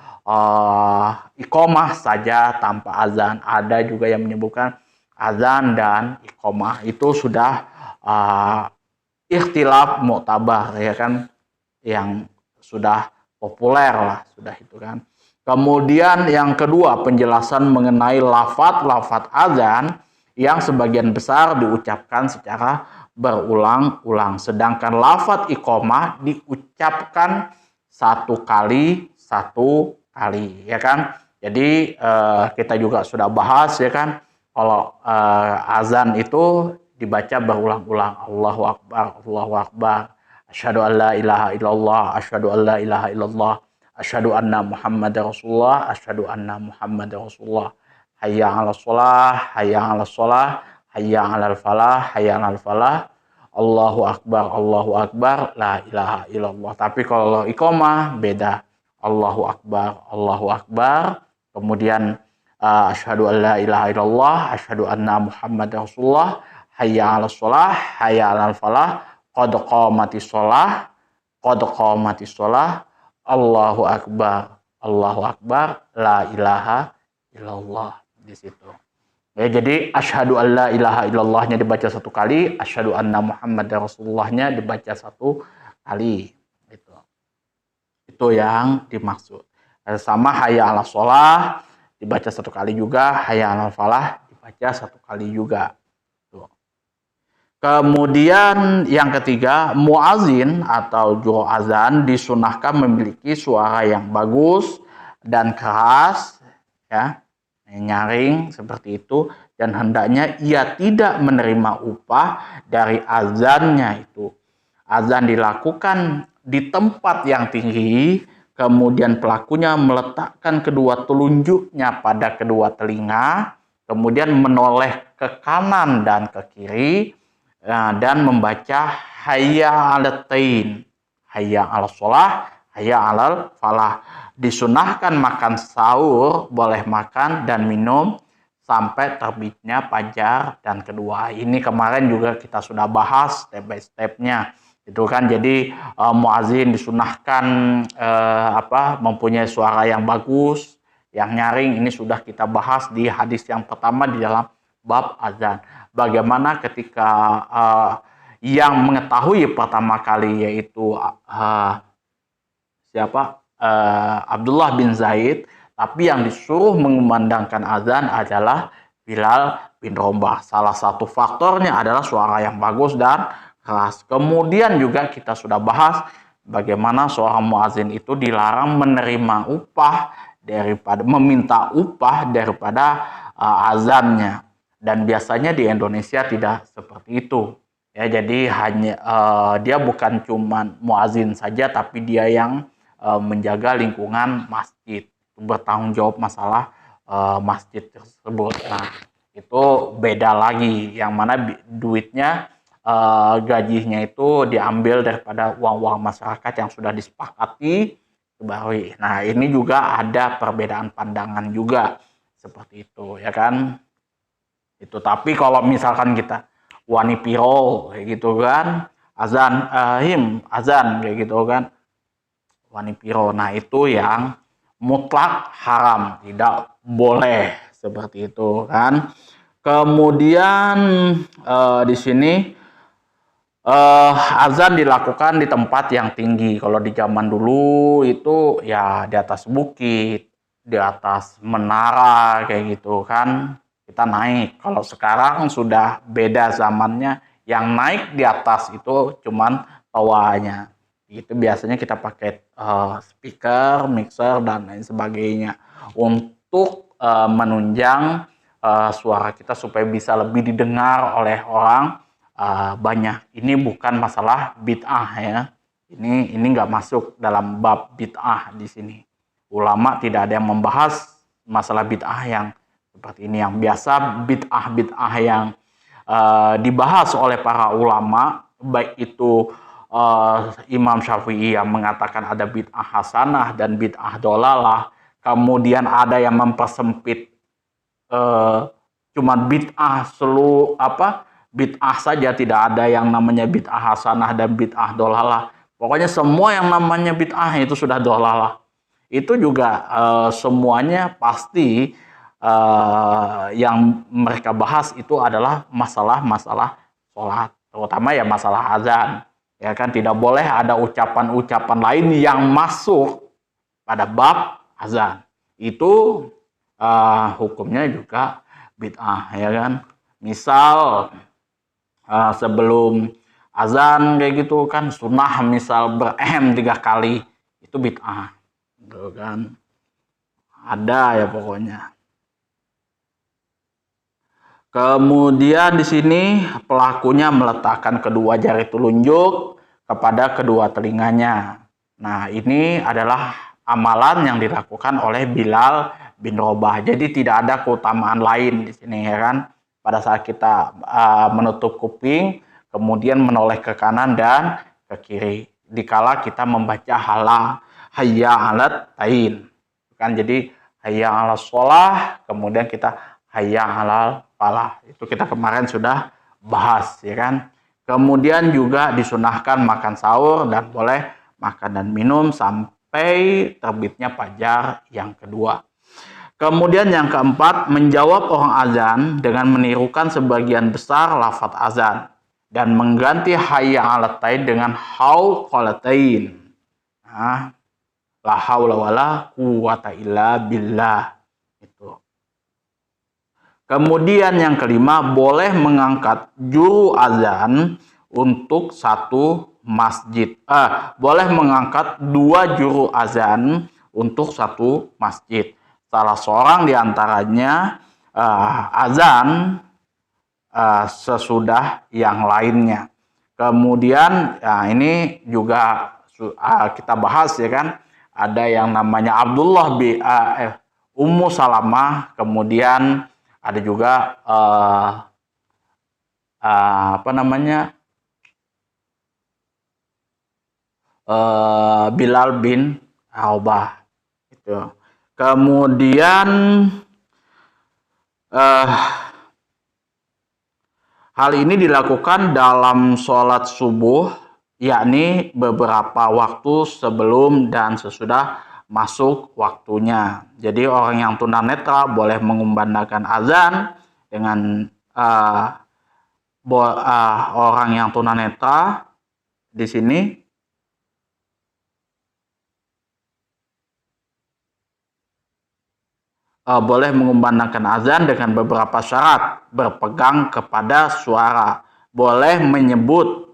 iqomah saja tanpa azan. Ada juga yang menyebutkan azan dan iqomah itu sudah ikhtilaf mu'tabar, ya kan, yang sudah populer lah, sudah itu kan. Kemudian yang kedua, penjelasan mengenai lafaz azan yang sebagian besar diucapkan secara berulang-ulang, sedangkan lafaz iqomah diucapkan satu kali, ya kan. Jadi kita juga sudah bahas, ya kan, kalau azan itu dibaca berulang-ulang, Allahu Akbar, Allahu Akbar, asyhadu an la ilaha illallah, asyhadu an la ilaha illallah, asyhadu anna Muhammadar Rasulullah, asyhadu anna Muhammadar Rasulullah, hayya 'alas shalah, hayya 'alas shalah, hayya 'alal falah, hayya 'alal falah, Allahu Akbar, la ilaha illallah. Tapi kalau iqomah beda, Allahu Akbar, kemudian asyhadu an la ilaha illallah, asyhadu anna Muhammadar Rasulullah, hayya 'alas shalah, hayya 'alal falah, qad qamatis shalah, Allahu Akbar, la ilaha illallah di situ. Ya, jadi asyhadu an la ilaha illallahnya dibaca satu kali, asyhadu anna Muhammadar Rasulullahnya dibaca satu kali. Itu yang dimaksud. Sama hayya 'alas shalah dibaca satu kali juga, hayya 'alal falah dibaca satu kali juga. Kemudian yang ketiga, muazin atau juru azan disunahkan memiliki suara yang bagus dan keras, ya, nyaring seperti itu, dan hendaknya ia tidak menerima upah dari azannya itu. Azan dilakukan di tempat yang tinggi, kemudian pelakunya meletakkan kedua telunjuknya pada kedua telinga, kemudian menoleh ke kanan dan ke kiri, dan membaca hayya 'alatain, hayya 'alas shalah, hayya 'alal falah. Disunahkan makan sahur, boleh makan dan minum sampai terbitnya fajar dan kedua. Ini kemarin juga kita sudah bahas step by stepnya, itu kan. Jadi muazin disunahkan mempunyai suara yang bagus, yang nyaring. Ini sudah kita bahas di hadis yang pertama di dalam bab azan. Bagaimana ketika yang mengetahui pertama kali yaitu Abdullah bin Zaid, tapi yang disuruh mengumandangkan azan adalah Bilal bin Rabah. Salah satu faktornya adalah suara yang bagus dan keras. Kemudian juga kita sudah bahas bagaimana seorang muazin itu dilarang menerima upah meminta upah daripada azannya. Dan biasanya di Indonesia tidak seperti itu. Ya, jadi hanya dia bukan cuma muazin saja, tapi dia yang menjaga lingkungan masjid, bertanggung jawab masalah masjid tersebut. Nah, itu beda lagi, yang mana duitnya, gajinya itu diambil daripada uang-uang masyarakat yang sudah disepakati baru. Nah, ini juga ada perbedaan pandangan juga seperti itu, ya kan? Itu. Tapi kalau misalkan kita wani piro kayak gitu kan, azan azan kayak gitu kan, wani piro, nah itu yang mutlak haram, tidak boleh seperti itu kan. Kemudian di sini Azan dilakukan di tempat yang tinggi. Kalau di zaman dulu itu ya di atas bukit, di atas menara kayak gitu kan. Kita naik. Kalau sekarang sudah beda zamannya. Yang naik di atas itu cuman tawanya. Itu biasanya kita pakai speaker, mixer dan lain sebagainya untuk menunjang suara kita supaya bisa lebih didengar oleh orang banyak. Ini bukan masalah bid'ah ya. Ini nggak masuk dalam bab bid'ah di sini. Ulama tidak ada yang membahas masalah bid'ah yang seperti ini. Yang biasa bid'ah yang dibahas oleh para ulama, baik itu Imam Syafi'i yang mengatakan ada bid'ah hasanah dan bid'ah dolalah. Kemudian ada yang mempersempit cuma bid'ah bid'ah saja, tidak ada yang namanya bid'ah hasanah dan bid'ah dolalah. Pokoknya semua yang namanya bid'ah itu sudah dolalah. Itu juga semuanya pasti yang mereka bahas itu adalah masalah-masalah sholat, terutama ya masalah azan. Ya kan, tidak boleh ada ucapan-ucapan lain yang masuk pada bab azan. Itu hukumnya juga bid'ah ya kan. Misal sebelum azan kayak gitu kan sunnah misal berehem 3 kali, itu bid'ah gitu kan. Ada ya pokoknya. Kemudian di sini pelakunya meletakkan kedua jari telunjuk kepada kedua telinganya. Nah, ini adalah amalan yang dilakukan oleh Bilal bin Rabah. Jadi tidak ada keutamaan lain di sini ya kan. Pada saat kita menutup kuping, kemudian menoleh ke kanan dan ke kiri. Dikala kita membaca hayya 'alat tain. Kan jadi hayya 'alas shalah, kemudian kita hayya 'alal falah. Itu kita kemarin sudah bahas ya kan. Kemudian juga disunahkan makan sahur dan boleh makan dan minum sampai terbitnya fajar yang kedua. Kemudian yang keempat, menjawab orang azan dengan menirukan sebagian besar lafaz azan dan mengganti hayya 'alat tain dengan hauqalatain. Nah, la haula wala quwata illa billah. Itu. Kemudian yang kelima, boleh mengangkat juru azan untuk satu masjid. Boleh mengangkat 2 juru azan untuk satu masjid. Salah seorang diantaranya azan sesudah yang lainnya. Kemudian ini juga kita bahas ya kan. Ada yang namanya Abdullah bin Ummu Salamah, kemudian ada juga Bilal bin Rabah itu. Kemudian hal ini dilakukan dalam sholat subuh, yakni beberapa waktu sebelum dan sesudah masuk waktunya. Jadi orang yang tunanetra boleh mengumandangkan azan dengan orang yang tunanetra di sini boleh mengumandangkan azan dengan beberapa syarat, berpegang kepada suara, boleh menyebut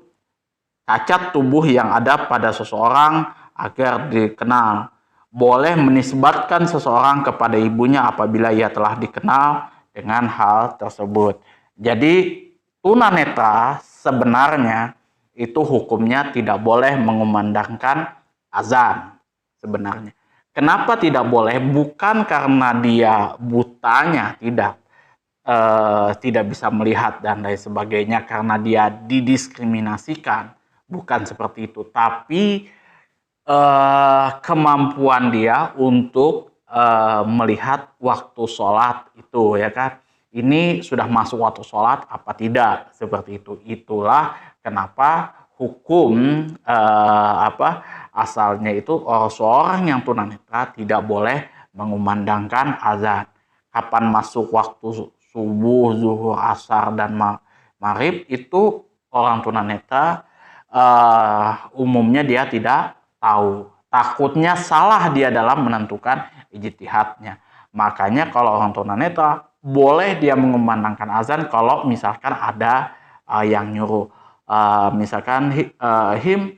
cacat tubuh yang ada pada seseorang agar dikenal, boleh menisbatkan seseorang kepada ibunya apabila ia telah dikenal dengan hal tersebut. Jadi tunanetra sebenarnya itu hukumnya tidak boleh mengumandangkan azan sebenarnya. Kenapa tidak boleh? Bukan karena dia butanya, tidak bisa melihat dan lain sebagainya, karena dia didiskriminasikan, bukan seperti itu. Tapi kemampuan dia untuk melihat waktu sholat itu ya kan, ini sudah masuk waktu sholat apa tidak, seperti itu. Itulah kenapa hukum asalnya itu seorang yang tunanetra tidak boleh mengumandangkan azan. Kapan masuk waktu subuh, zuhur, asar dan maghrib itu orang tunanetra umumnya dia tidak tahu. Takutnya salah dia dalam menentukan ijtihadnya. Makanya kalau orang tunanetra boleh dia mengumandangkan azan kalau misalkan ada yang nyuruh. Misalkan him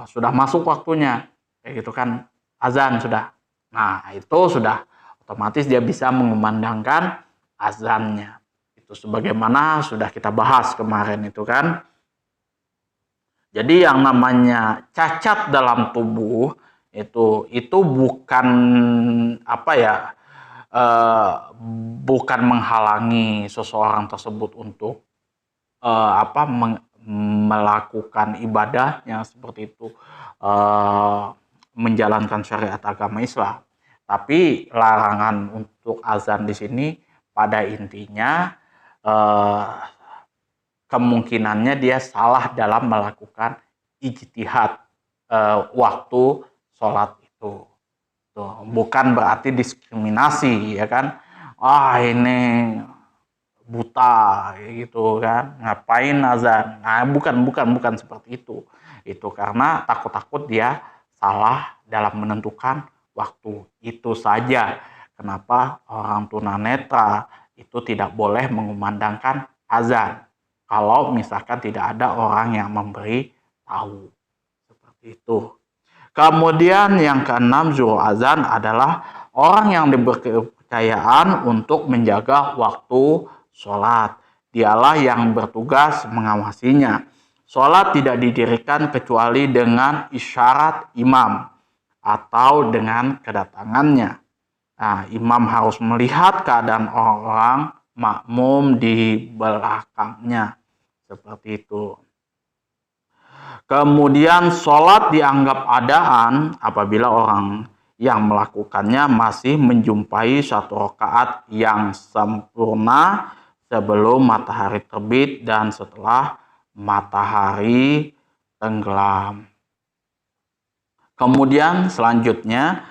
sudah masuk waktunya, kayak gitu kan, azan sudah. Nah, itu sudah otomatis dia bisa mengumandangkan azannya. Itu sebagaimana sudah kita bahas kemarin itu kan. Jadi yang namanya cacat dalam tubuh itu bukan apa ya, bukan menghalangi seseorang tersebut untuk melakukan ibadah yang seperti itu, menjalankan syariat agama Islam. Tapi larangan untuk azan di sini pada intinya kemungkinannya dia salah dalam melakukan ijtihad waktu sholat itu. Tuh, bukan berarti diskriminasi ya kan. Ini buta gitu kan, ngapain azan. Nah, bukan seperti itu. Itu karena takut dia salah dalam menentukan waktu. Itu saja kenapa orang tunanetra itu tidak boleh mengumandangkan azan kalau misalkan tidak ada orang yang memberi tahu. Seperti itu. Kemudian yang keenam, zuhur azan adalah orang yang diberi kepercayaan untuk menjaga waktu sholat. Dialah yang bertugas mengawasinya. Sholat tidak didirikan kecuali dengan isyarat imam atau dengan kedatangannya. Nah, imam harus melihat keadaan orang makmum di belakangnya. Seperti itu. Kemudian sholat dianggap adaan apabila orang yang melakukannya masih menjumpai satu rakaat yang sempurna sebelum matahari terbit dan setelah matahari tenggelam. Kemudian selanjutnya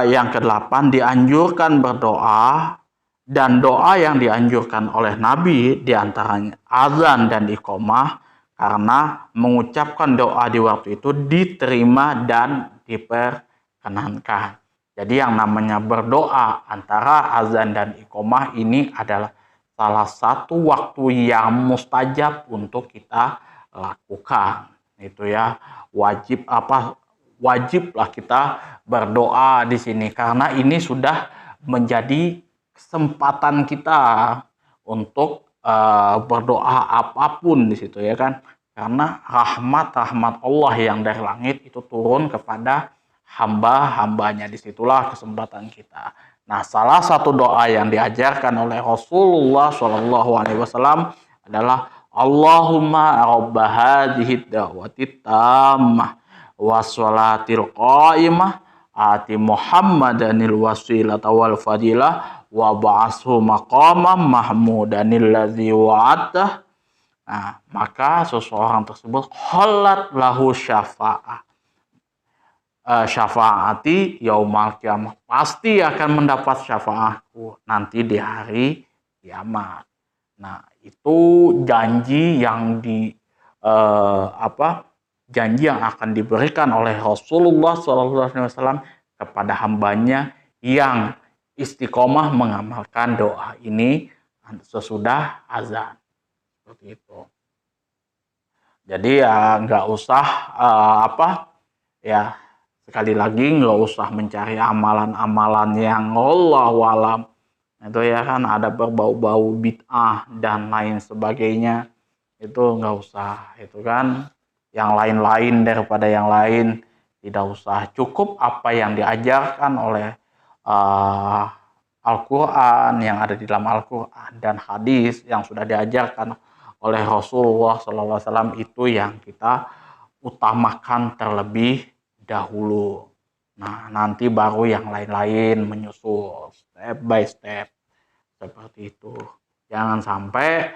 yang ke-8 dianjurkan berdoa, dan doa yang dianjurkan oleh Nabi diantaranya azan dan iqomah, karena mengucapkan doa di waktu itu diterima dan diperkenankan. Jadi yang namanya berdoa antara azan dan iqomah ini adalah salah satu waktu yang mustajab untuk kita lakukan. Itu ya, wajiblah kita berdoa di sini karena ini sudah menjadi kesempatan kita untuk berdoa apapun di situ ya kan, karena rahmat Allah yang dari langit itu turun kepada hamba-hambanya, disitulah kesempatan kita. Nah, salah satu doa yang diajarkan oleh Rasulullah SAW adalah Allahumma rabba hadhihi da'wati tammah wassalatil qaimah ati Muhammadanil wasilata wal fadilah wa ba'ashu maqamam mahmudanil ladzi wa'atah. Nah, maka seseorang tersebut khalat lahu syafaati yaumal kiamah, pasti akan mendapat syafaatku nanti di hari kiamat. Nah, itu janji yang janji yang akan diberikan oleh Rasulullah SAW kepada hambanya yang istiqomah mengamalkan doa ini sesudah azan. Seperti itu. Jadi ya nggak usah sekali lagi nggak usah mencari amalan-amalan yang wallahu alam itu ya kan, ada berbau-bau bid'ah dan lain sebagainya, itu nggak usah, itu kan yang lain-lain daripada yang lain, tidak usah, cukup apa yang diajarkan oleh Al-Quran, yang ada di dalam Al-Quran dan hadis yang sudah diajarkan oleh Rasulullah SAW, itu yang kita utamakan terlebih dahulu. Nah, nanti baru yang lain-lain menyusul step by step seperti itu. Jangan sampai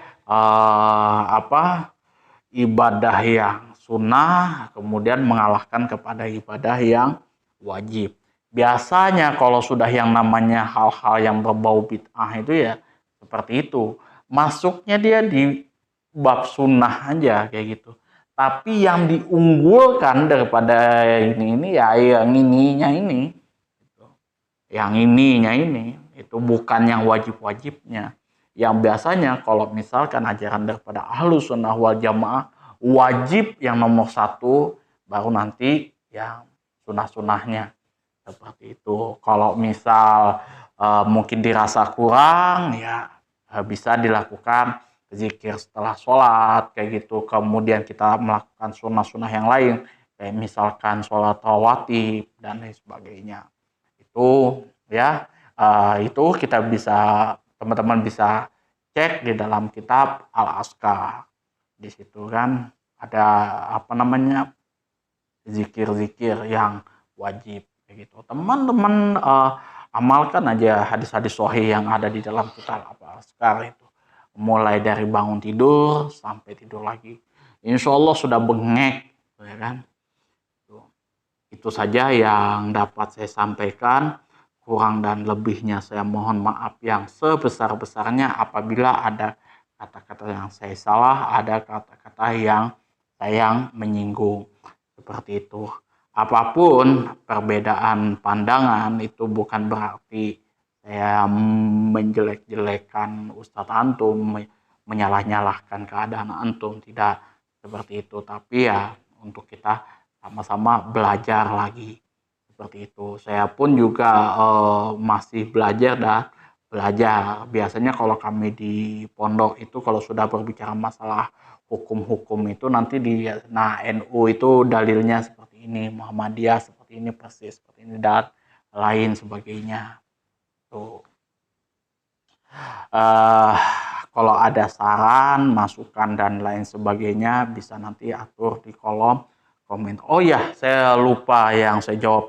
ibadah yang sunnah kemudian mengalahkan kepada ibadah yang wajib. Biasanya kalau sudah yang namanya hal-hal yang berbau bid'ah itu ya seperti itu. Masuknya dia di bab sunnah aja kayak gitu. Tapi yang diunggulkan daripada ini ya yang ininya ini, gitu. Yang ininya ini itu bukan yang wajib-wajibnya. Yang biasanya kalau misalkan ajaran daripada Ahlus Sunnah wal Jamaah wajib yang nomor satu, baru nanti yang sunnah-sunnahnya seperti itu. Kalau misal mungkin dirasa kurang ya bisa dilakukan zikir setelah sholat kayak gitu. Kemudian kita melakukan sunnah-sunnah yang lain kayak misalkan sholat rawatib dan lain sebagainya. Itu ya itu kita bisa, teman-teman bisa cek di dalam kitab Al-Azkar. Di situ kan ada apa namanya zikir-zikir yang wajib kayak gitu. Teman-teman amalkan aja hadis-hadis sahih yang ada di dalam kitab Al-Azkar itu. Mulai dari bangun tidur sampai tidur lagi. Insya Allah sudah bengek, ya kan? Itu saja yang dapat saya sampaikan. Kurang dan lebihnya saya mohon maaf yang sebesar-besarnya apabila ada kata-kata yang saya salah, ada kata-kata yang saya menyinggung. Seperti itu. Apapun perbedaan pandangan itu bukan berarti saya menjelek-jelekan Ustadz Antum, menyalah-nyalahkan keadaan Antum, tidak seperti itu. Tapi ya untuk kita sama-sama belajar lagi. Seperti itu. Saya pun juga masih belajar dan belajar. Biasanya kalau kami di pondok itu kalau sudah berbicara masalah hukum-hukum itu nanti NU itu dalilnya seperti ini, Muhammadiyah seperti ini persis, seperti ini dan lain sebagainya. Tuh. Kalau ada saran, masukan dan lain sebagainya bisa nanti atur di kolom komen. Oh ya, saya lupa yang saya jawab.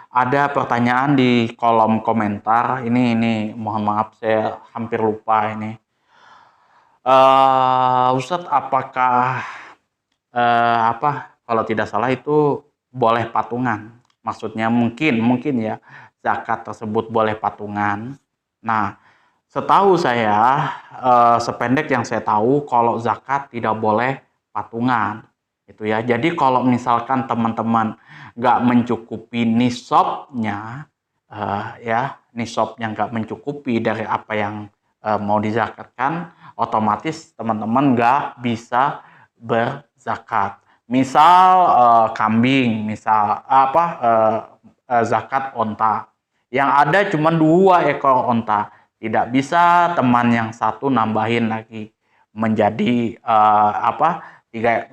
Ada pertanyaan di kolom komentar. Ini mohon maaf saya hampir lupa ini. Ustadz, apakah kalau tidak salah itu boleh patungan? Maksudnya mungkin ya zakat tersebut boleh patungan. Nah, setahu saya sependek yang saya tahu kalau zakat tidak boleh patungan. Itu ya. Jadi kalau misalkan teman-teman nggak mencukupi nisabnya, nisabnya nggak mencukupi dari apa yang mau dizakatkan, otomatis teman-teman nggak bisa berzakat. Misal kambing, misal zakat onta, yang ada cuma 2 ekor onta, tidak bisa teman yang satu nambahin lagi menjadi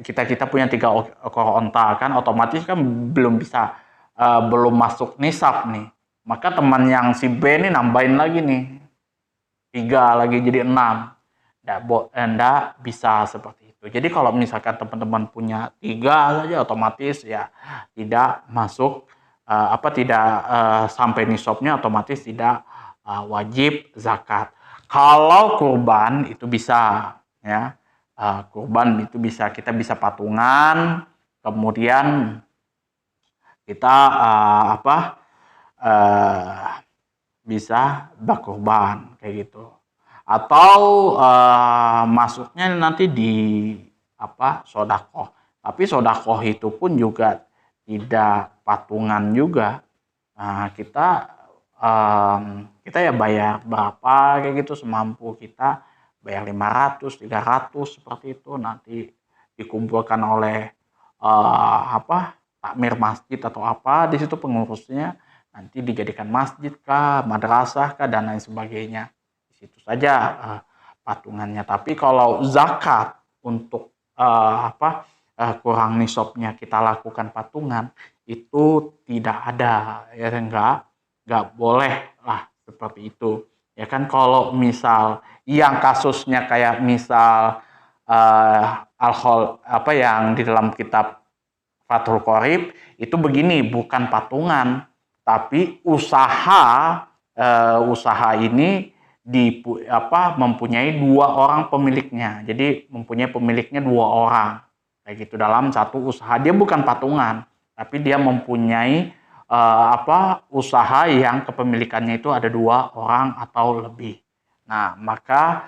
kita punya 3 ekor onta kan, otomatis kan belum bisa belum masuk nisab nih, maka teman yang si B ini nambahin lagi nih 3 lagi jadi 6, enggak bisa seperti itu. Jadi kalau misalkan teman-teman punya 3 saja otomatis ya tidak masuk sampai nisabnya, otomatis tidak wajib zakat. Kalau kurban itu bisa ya. Kurban itu kita bisa patungan, kemudian kita bisa berkurban kayak gitu. Atau masuknya nanti di sodakoh. Tapi sodakoh itu pun juga tidak patungan juga. Nah, kita ya bayar berapa kayak gitu semampu kita, bayar 500, 300 seperti itu, nanti dikumpulkan oleh takmir masjid atau apa, di situ pengurusnya nanti dijadikan masjid kah, madrasah kah dan lain sebagainya. Di situ saja patungannya. Tapi kalau zakat untuk kurang nisabnya kita lakukan patungan, itu tidak ada, ya nggak boleh lah seperti itu. Ya kan, kalau misal yang kasusnya kayak misal yang di dalam kitab Fathul Qorib itu begini, bukan patungan, tapi usaha ini mempunyai 2 orang pemiliknya. Jadi mempunyai pemiliknya 2 orang. Kayak gitu dalam satu usaha. Dia bukan patungan, tapi dia mempunyai usaha yang kepemilikannya itu ada 2 orang atau lebih. Nah, maka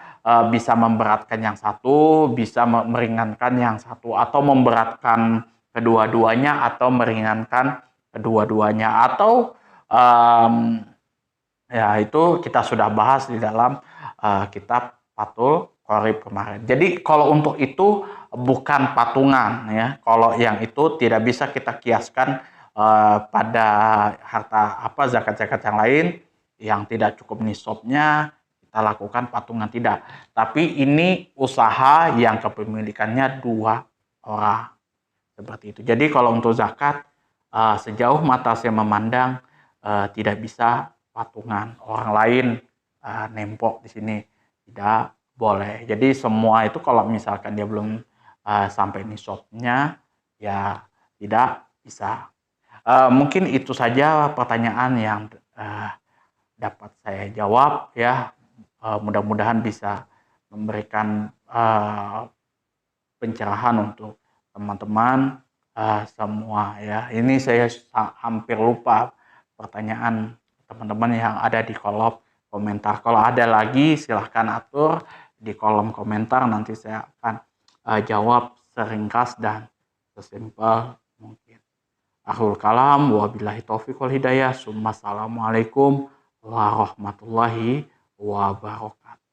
bisa memberatkan yang satu, bisa meringankan yang satu, atau memberatkan kedua-duanya, atau meringankan kedua-duanya, atau ya itu kita sudah bahas di dalam kitab Fathul Qorib kemarin. Jadi kalau untuk itu bukan patungan ya. Kalau yang itu tidak bisa kita kiaskan pada harta zakat-zakat yang lain yang tidak cukup nisabnya kita lakukan patungan, tidak. Tapi ini usaha yang kepemilikannya 2 orang. Seperti itu. Jadi kalau untuk zakat sejauh mata saya memandang tidak bisa patungan. Orang lain nempok di sini tidak boleh. Jadi semua itu kalau misalkan dia belum sampai nisabnya ya tidak bisa. Mungkin itu saja pertanyaan yang dapat saya jawab ya. Mudah-mudahan bisa memberikan pencerahan untuk teman-teman semua ya. Ini saya hampir lupa pertanyaan teman-teman yang ada di kolom komentar. Kalau ada lagi silahkan atur di kolom komentar, nanti saya akan jawab seringkas dan sesimpel mungkin. Akhirul kalam, wabillahi taufiq wal hidayah. Assalamualaikum warahmatullahi wabarakatuh.